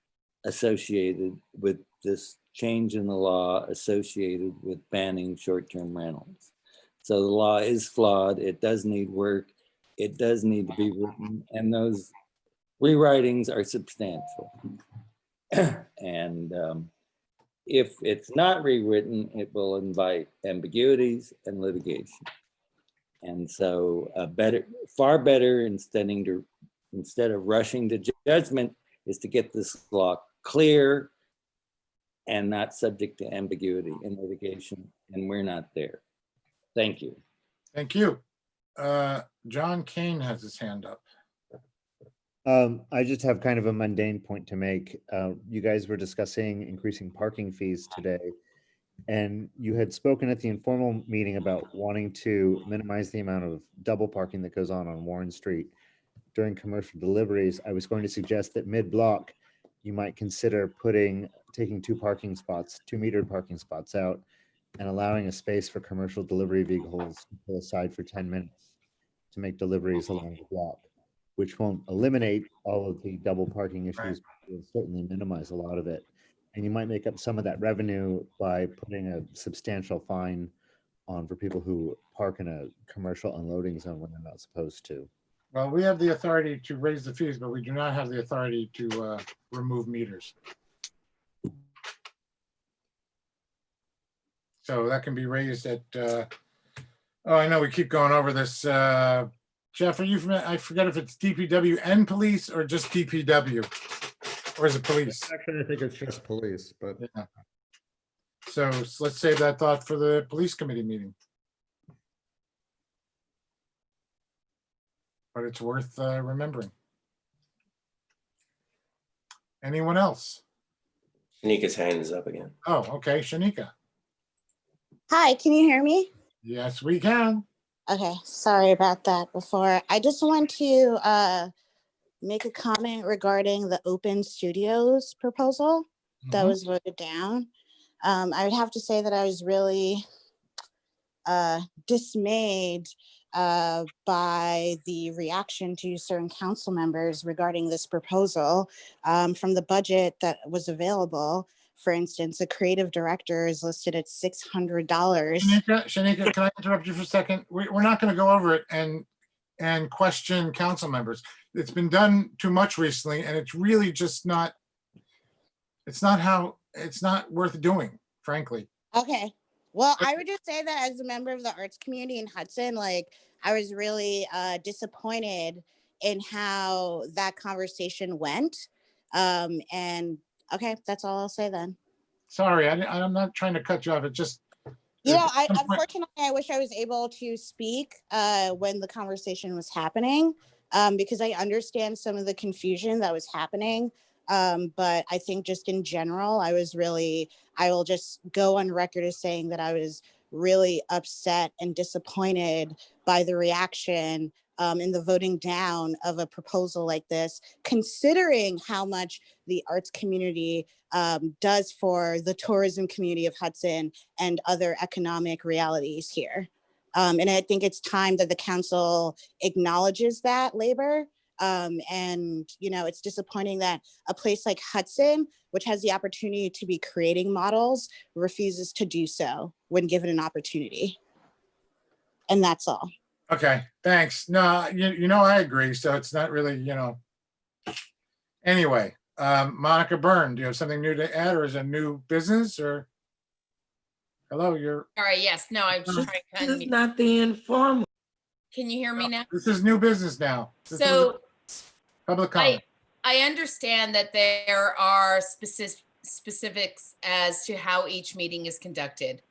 associated with this change in the law associated with banning short-term rentals. So the law is flawed. It does need work. It does need to be written, and those rewritings are substantial. And if it's not rewritten, it will invite ambiguities and litigation. And so far better instead of rushing to judgment is to get this law clear and not subject to ambiguity and litigation. And we're not there. Thank you. Thank you. John Kane has his hand up. I just have kind of a mundane point to make. You guys were discussing increasing parking fees today, and you had spoken at the informal meeting about wanting to minimize the amount of double parking that goes on Warren Street during commercial deliveries. I was going to suggest that mid-block, you might consider taking two metered parking spots out and allowing a space for commercial delivery vehicles to pull aside for 10 minutes to make deliveries along the block, which won't eliminate all of the double parking issues, but will certainly minimize a lot of it. And you might make up some of that revenue by putting a substantial fine on for people who park in a commercial unloading zone when they're not supposed to. Well, we have the authority to raise the fees, but we do not have the authority to remove meters. So that can be raised at, oh, I know we keep going over this. Jeff, are you from, I forget if it's DPW and police or just DPW, or is it police? Actually, I think it's just police, but. Yeah. So let's save that thought for the police committee meeting. But it's worth remembering. Anyone else? Shanika's hand is up again. Oh, okay, Shanika. Hi, can you hear me? Yes, we can. Okay, sorry about that before. I just want to make a comment regarding the open studios proposal that was voted down. I would have to say that I was really dismayed by the reaction to certain council members regarding this proposal from the budget that was available. For instance, a creative director is listed at $600. Shanika, can I interrupt you for a second? We're not going to go over it and question council members. It's been done too much recently, and it's really just not, it's not worth doing, frankly. Okay. Well, I would just say that as a member of the arts community in Hudson, like I was really disappointed in how that conversation went. And okay, that's all I'll say then. Sorry, I'm not trying to cut you off. It just. You know, unfortunately, I wish I was able to speak when the conversation was happening because I understand some of the confusion that was happening. But I think just in general, I will just go on record as saying that I was really upset and disappointed by the reaction in the voting down of a proposal like this, considering how much the arts community does for the tourism community of Hudson and other economic realities here. And I think it's time that the council acknowledges that labor. And, you know, it's disappointing that a place like Hudson, which has the opportunity to be creating models, refuses to do so when given an opportunity. And that's all. Okay, thanks. No, you know, I agree. So it's not really, you know. Anyway, Monica Byrne, do you have something new to add, or is it a new business, or? Hello, you're. All right, yes, no, I'm just trying to. This is not the informal. Can you hear me now? This is new business now. This is So public comment. I understand that there are specifics as to how each meeting is conducted.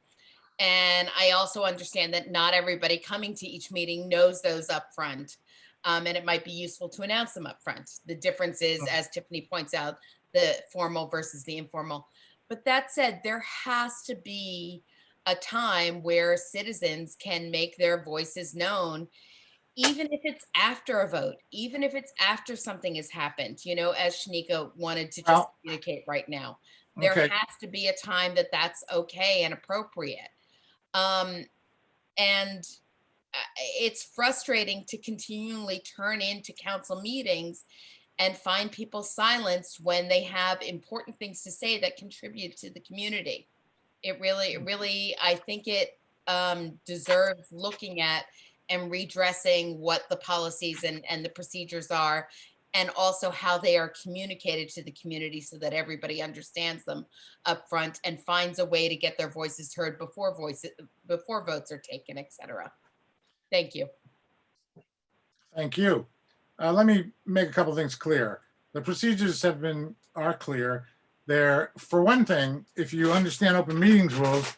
And I also understand that not everybody coming to each meeting knows those up front. And it might be useful to announce them up front. The difference is, as Tiffany points out, the formal versus the informal. But that said, there has to be a time where citizens can make their voices known, even if it's after a vote, even if it's after something has happened, you know, as Shanika wanted to just communicate right now. There Okay. has to be a time that that's okay and appropriate. And it's frustrating to continually turn into council meetings and find people silenced when they have important things to say that contribute to the community. It really, I think it deserves looking at and redressing what the policies and the procedures are, and also how they are communicated to the community so that everybody understands them up front and finds a way to get their voices heard before votes are taken, et cetera. Thank you. Thank you. Let me make a couple things clear. The procedures are clear. There, for one thing, if you understand open meetings rules,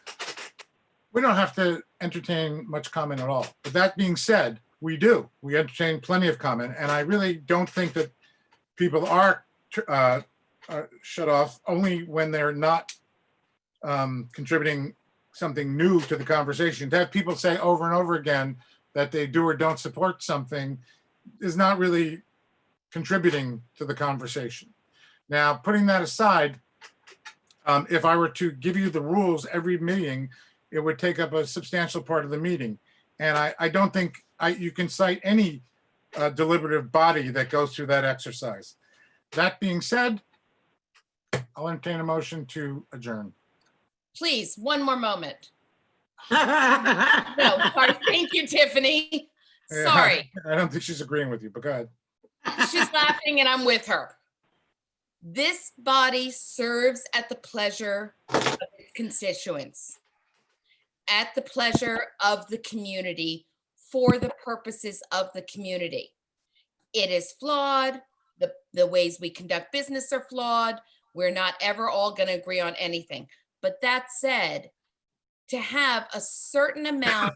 we don't have to entertain much comment at all. But that being said, we do. We entertain plenty of comment, and I really don't think that people are shut off only when they're not contributing something new to the conversation. To have people say over and over again that they do or don't support something is not really contributing to the conversation. Now, putting that aside, if I were to give you the rules every meeting, it would take up a substantial part of the meeting. And I don't think you can cite any deliberative body that goes through that exercise. That being said, I'll entertain a motion to adjourn. Please, one more moment. No, sorry. Thank you, Tiffany. Sorry. I don't think she's agreeing with you, but go ahead. She's laughing and I'm with her. This body serves at the pleasure of its constituents, at the pleasure of the community, for the purposes of the community. It is flawed. The ways we conduct business are flawed. We're not ever all going to agree on anything. But that said, to have a certain amount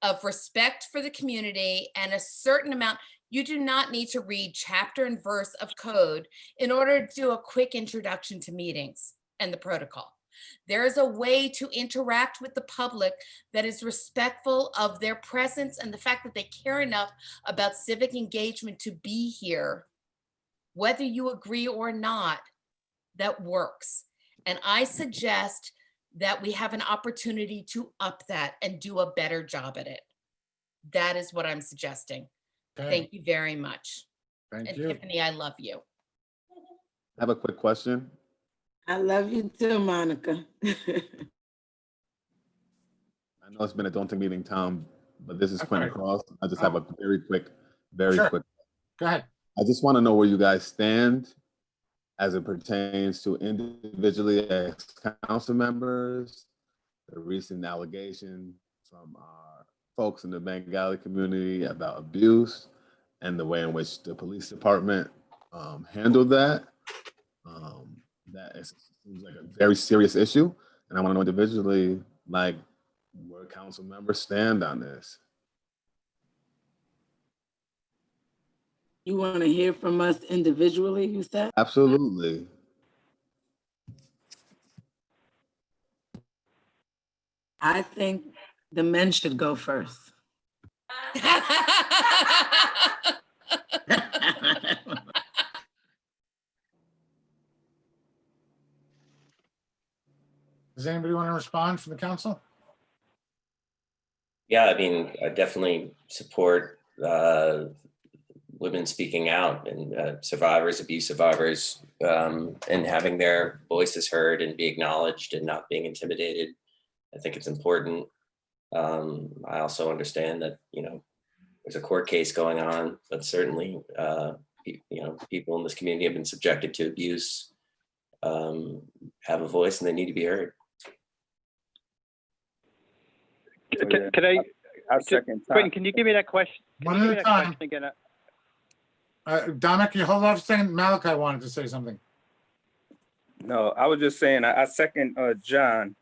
of respect for the community and a certain amount, you do not need to read chapter and verse of code in order to do a quick introduction to meetings and the protocol. There is a way to interact with the public that is respectful of their presence and the fact that they care enough about civic engagement to be here, whether you agree or not, that works. And I suggest that we have an opportunity to up that and do a better job at it. That is what I'm suggesting. Okay. Thank you very much. Thank And you. Tiffany, I love you. I have a quick question. I love you too, Monica. I know it's been a daunting meeting, Tom, but this is That's Quentin right. Cross. I just have a very quick. Sure. Go ahead. I just want to know where you guys stand as it pertains to individually as council members, the recent allegation from our folks in the Bengali community about abuse and the way in which the police department handled that. Seems like a very serious issue. And I want to know individually, like, where council members stand on this. You want to hear from us individually, you said? Absolutely. I think the men should go first. Does anybody want to respond from the council? Yeah, I mean, I definitely support women speaking out and survivors, abuse survivors, and having their voices heard and be acknowledged and not being intimidated. I think it's important. I also understand that, you know, there's a court case going on, but certainly, you know, people in this community have been subjected to abuse, have a voice, and they need to be heard. Can I, second Quentin, can you give me that question? Can One you at give a me that time. question again? Dominic, you hold off a second. Malachi wanted to say something. No, I was just saying, I second John,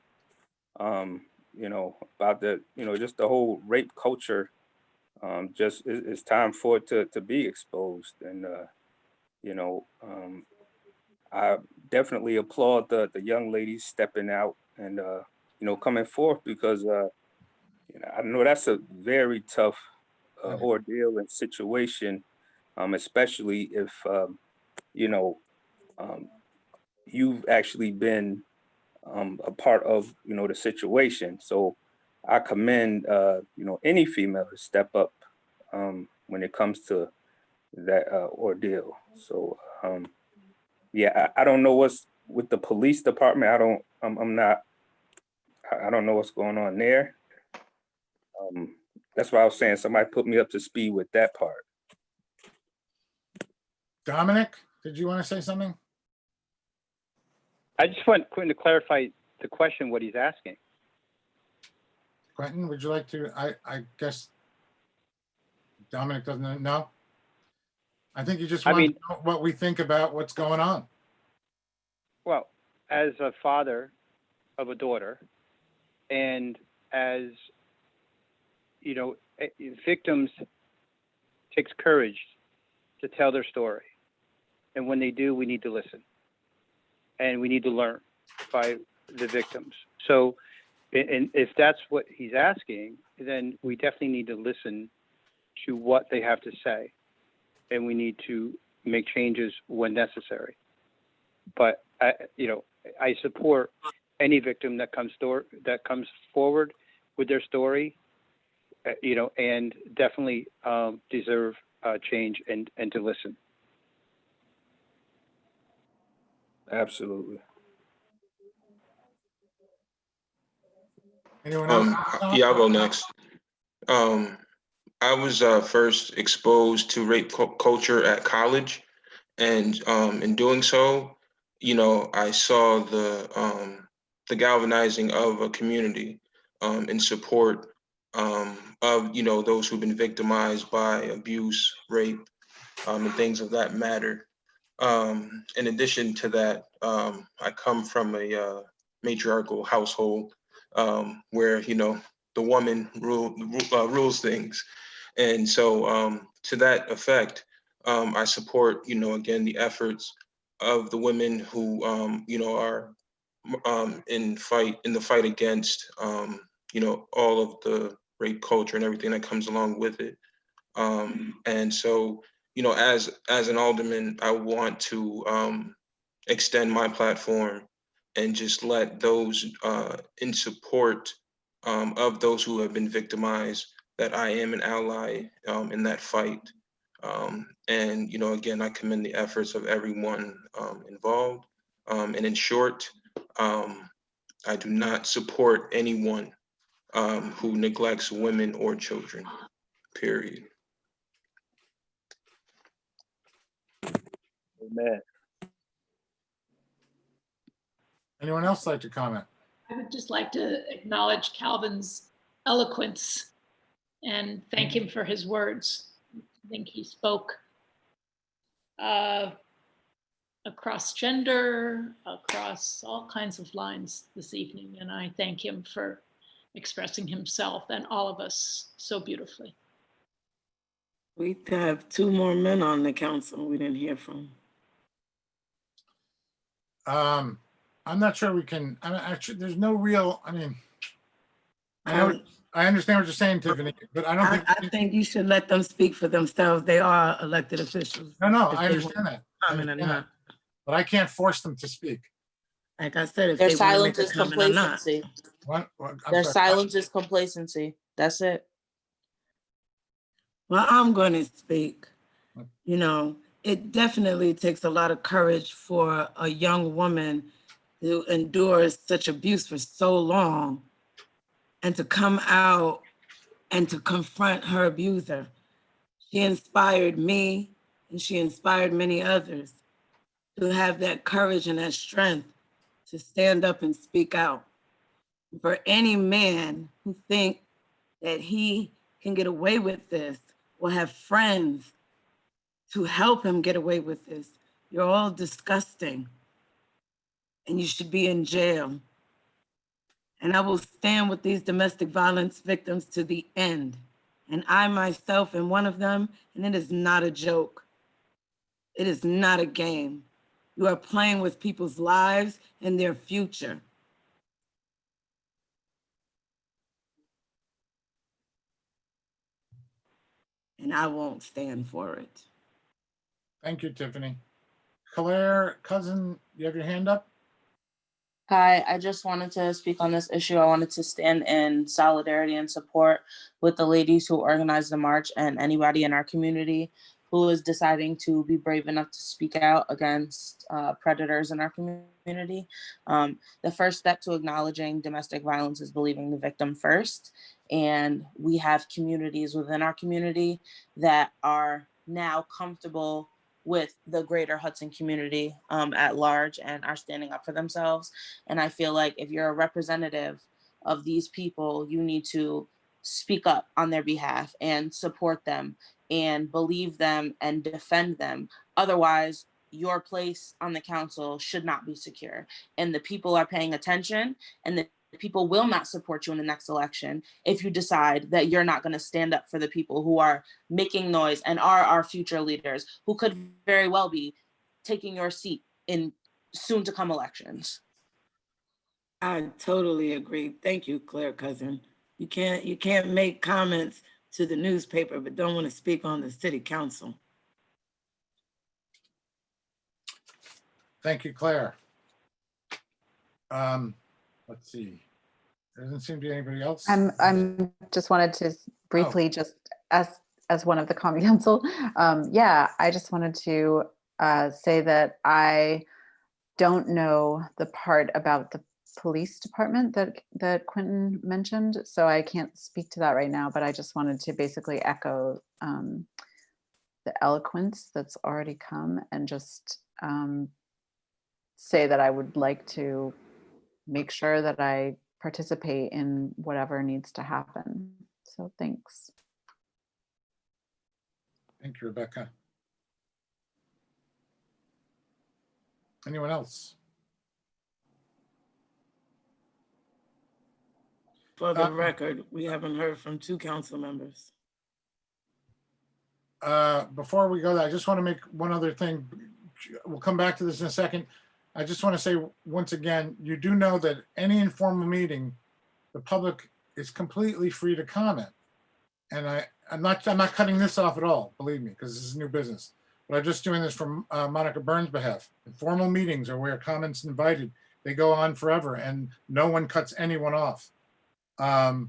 you know, about the, you know, just the whole rape culture. Just it's time for it to be exposed. And, you know, I definitely applaud the young ladies stepping out and, you know, coming forth because, you know, I know that's a very tough ordeal and situation, especially if, you know, you've actually been a part of, you know, the situation. So I commend, you know, any female to step up when it comes to that ordeal. So, yeah, I don't know what's with the police department. I don't know what's going on there. That's why I was saying somebody put me up to speed with that part. Dominic, did you want to say something? I just want Quentin to clarify the question, what he's asking. Quentin, would you like to? I guess Dominic doesn't know. I think you just want to know what we think about what's going on. Well, as a father of a daughter, and as, you know, victims takes courage to tell their story. And when they do, we need to listen. And we need to learn by the victims. So, and if that's what he's asking, then we definitely need to listen to what they have to say. And we need to make changes when necessary. But, you know, I support any victim that comes forward with their story, you know, and definitely deserve change and to listen. Absolutely. Anyone else? Yeah, I'll go next. I was first exposed to rape culture at college, and in doing so, you know, I saw the galvanizing of a community in support of, you know, those who've been victimized by abuse, rape, and things of that matter. In addition to that, I come from a matriarchal household where, you know, the woman rules things. And so to that effect, I support, you know, again, the efforts of the women who, you know, are in the fight against, you know, all of the rape culture and everything that comes along with it. And so, you know, as an alderman, I want to extend my platform and just let those in support of those who have been victimized, that I am an ally in that fight. And, you know, again, I commend the efforts of everyone involved. And in short, I do not support anyone who neglects women or children, period. Amen. Anyone else like to comment? I would just like to acknowledge Calvin's eloquence and thank him for his words. I think he spoke across gender, across all kinds of lines this evening, and I thank him for expressing himself and all of us so beautifully. We have 2 more men on the council we didn't hear from. I'm not sure we can, I mean, actually, there's no real, I mean, I understand what you're saying, Tiffany, but I don't think. I think you should let them speak for themselves. They are elected officials. No, If I they understand want that. to comment or not. But I can't force them to speak. Like I said, if Their they want to silence make a is comment or not. complacency. What? I'm Their sorry. silence is complacency. That's it. Well, I'm going to speak. You know, it definitely takes a lot of courage for a young woman who endures such abuse for so long and to come out and to confront her abuser. She inspired me and she inspired many others to have that courage and that strength to stand up and speak out. For any man who think that he can get away with this or have friends to help him get away with this, you're all disgusting and you should be in jail. And I will stand with these domestic violence victims to the end. And I myself am one of them, and it is not a joke. It is not a game. You are playing with people's lives and their future. And I won't stand for it. Thank you, Tiffany. Claire, cousin, you have your hand up? Hi, I just wanted to speak on this issue. I wanted to stand in solidarity and support with the ladies who organized the march and anybody in our community who is deciding to be brave enough to speak out against predators in our community. The first step to acknowledging domestic violence is believing the victim first. And we have communities within our community that are now comfortable with the greater Hudson community at large and are standing up for themselves. And I feel like if you're a representative of these people, you need to speak up on their behalf and support them and believe them and defend them. Otherwise, your place on the council should not be secure. And the people are paying attention, and the people will not support you in the next election if you decide that you're not going to stand up for the people who are making noise and are our future leaders, who could very well be taking your seat in soon to come elections. I totally agree. Thank you, Claire cousin. You can't make comments to the newspaper, but don't want to speak on the city council. Thank you, Claire. Let's see. There doesn't seem to be anybody else. I'm just wanted to briefly, just as one of the common council, yeah, I just wanted to say that I don't know the part about the police department that Quentin mentioned, so I can't speak to that right now, but I just wanted to basically echo the eloquence that's already come and just say that I would like to make sure that I participate in whatever needs to happen. So thanks. Thank you, Rebecca. Anyone else? For the record, we haven't heard from 2 council members. Before we go there, I just want to make one other thing. We'll come back to this in a second. I just want to say once again, you do know that any informal meeting, the public is completely free to comment. And I'm not cutting this off at all, believe me, because this is new business. But I'm just doing this from Monica Burns' behalf. Informal meetings are where comments invited. They go on forever and no one cuts anyone off. And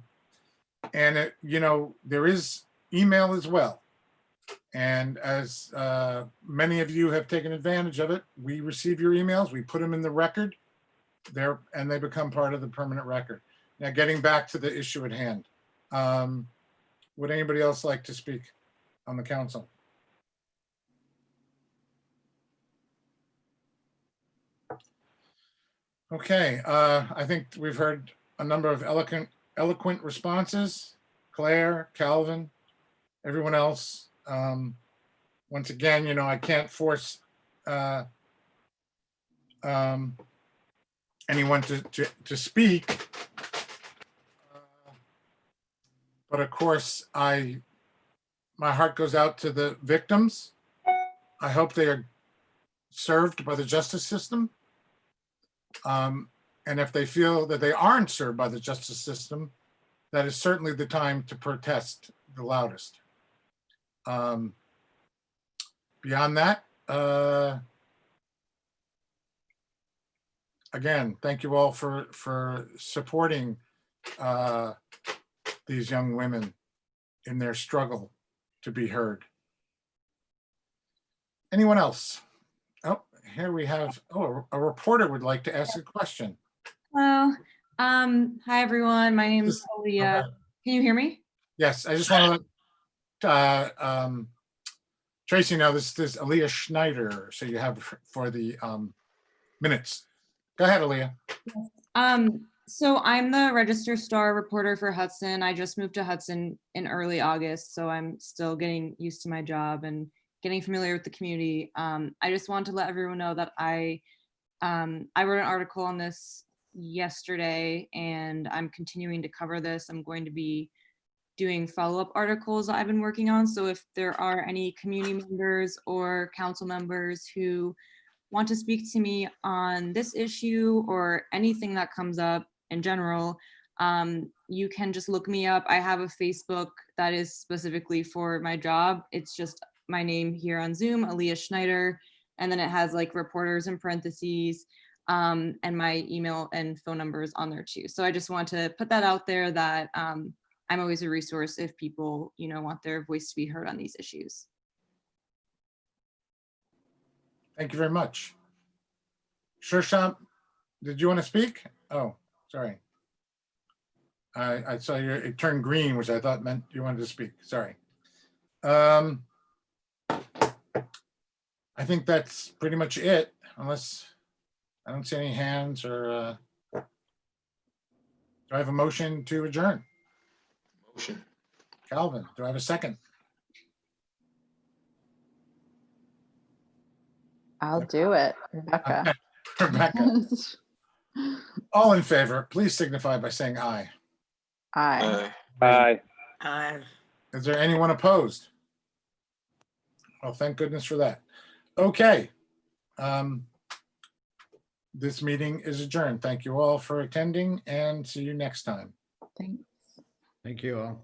it, you know, there is email as well. And as many of you have taken advantage of it, we receive your emails, we put them in the record there, and they become part of the permanent record. Now, getting back to the issue at hand, would anybody else like to speak on the council? Okay, I think we've heard a number of eloquent responses. Claire, Calvin, everyone else. Once again, you know, I can't force anyone to speak. But of course, my heart goes out to the victims. I hope they are served by the justice system. And if they feel that they aren't served by the justice system, that is certainly the time to protest the loudest. Beyond that, again, thank you all for supporting these young women in their struggle to be heard. Anyone else? Oh, here we have, oh, a reporter would like to ask a question. Hello. Hi, everyone. My name is Aaliyah. Can you hear me? Yes, I just want to let Tracy know this is Aaliyah Schneider, so you have for the minutes. Go ahead, Aaliyah. So I'm the Register Star reporter for Hudson. I just moved to Hudson in early August, so I'm still getting used to my job and getting familiar with the community. I just want to let everyone know that I wrote an article on this yesterday, and I'm continuing to cover this. I'm going to be doing follow-up articles that I've been working on. So if there are any community members or council members who want to speak to me on this issue or anything that comes up in general, you can just look me up. I have a Facebook that is specifically for my job. It's just my name here on Zoom, Aaliyah Schneider, and then it has like reporters in parentheses, and my email and phone numbers on there too. So I just want to put that out there that I'm always a resource if people, you know, want their voice to be heard on these issues. Thank you very much. Shersham, did you want to speak? Oh, sorry. I saw it turned green, which I thought meant you wanted to speak. Sorry. I think that's pretty much it, unless I don't see any hands or do I have a motion to adjourn? Motion. Calvin, do I have a second? I'll do it, Rebecca. Rebecca. All in favor, please signify by saying aye. Aye. Aye. Aye. Is there anyone opposed? Well, thank goodness for that. Okay. This meeting is adjourned. Thank you all for attending and see you next time. Thanks. Thank you all.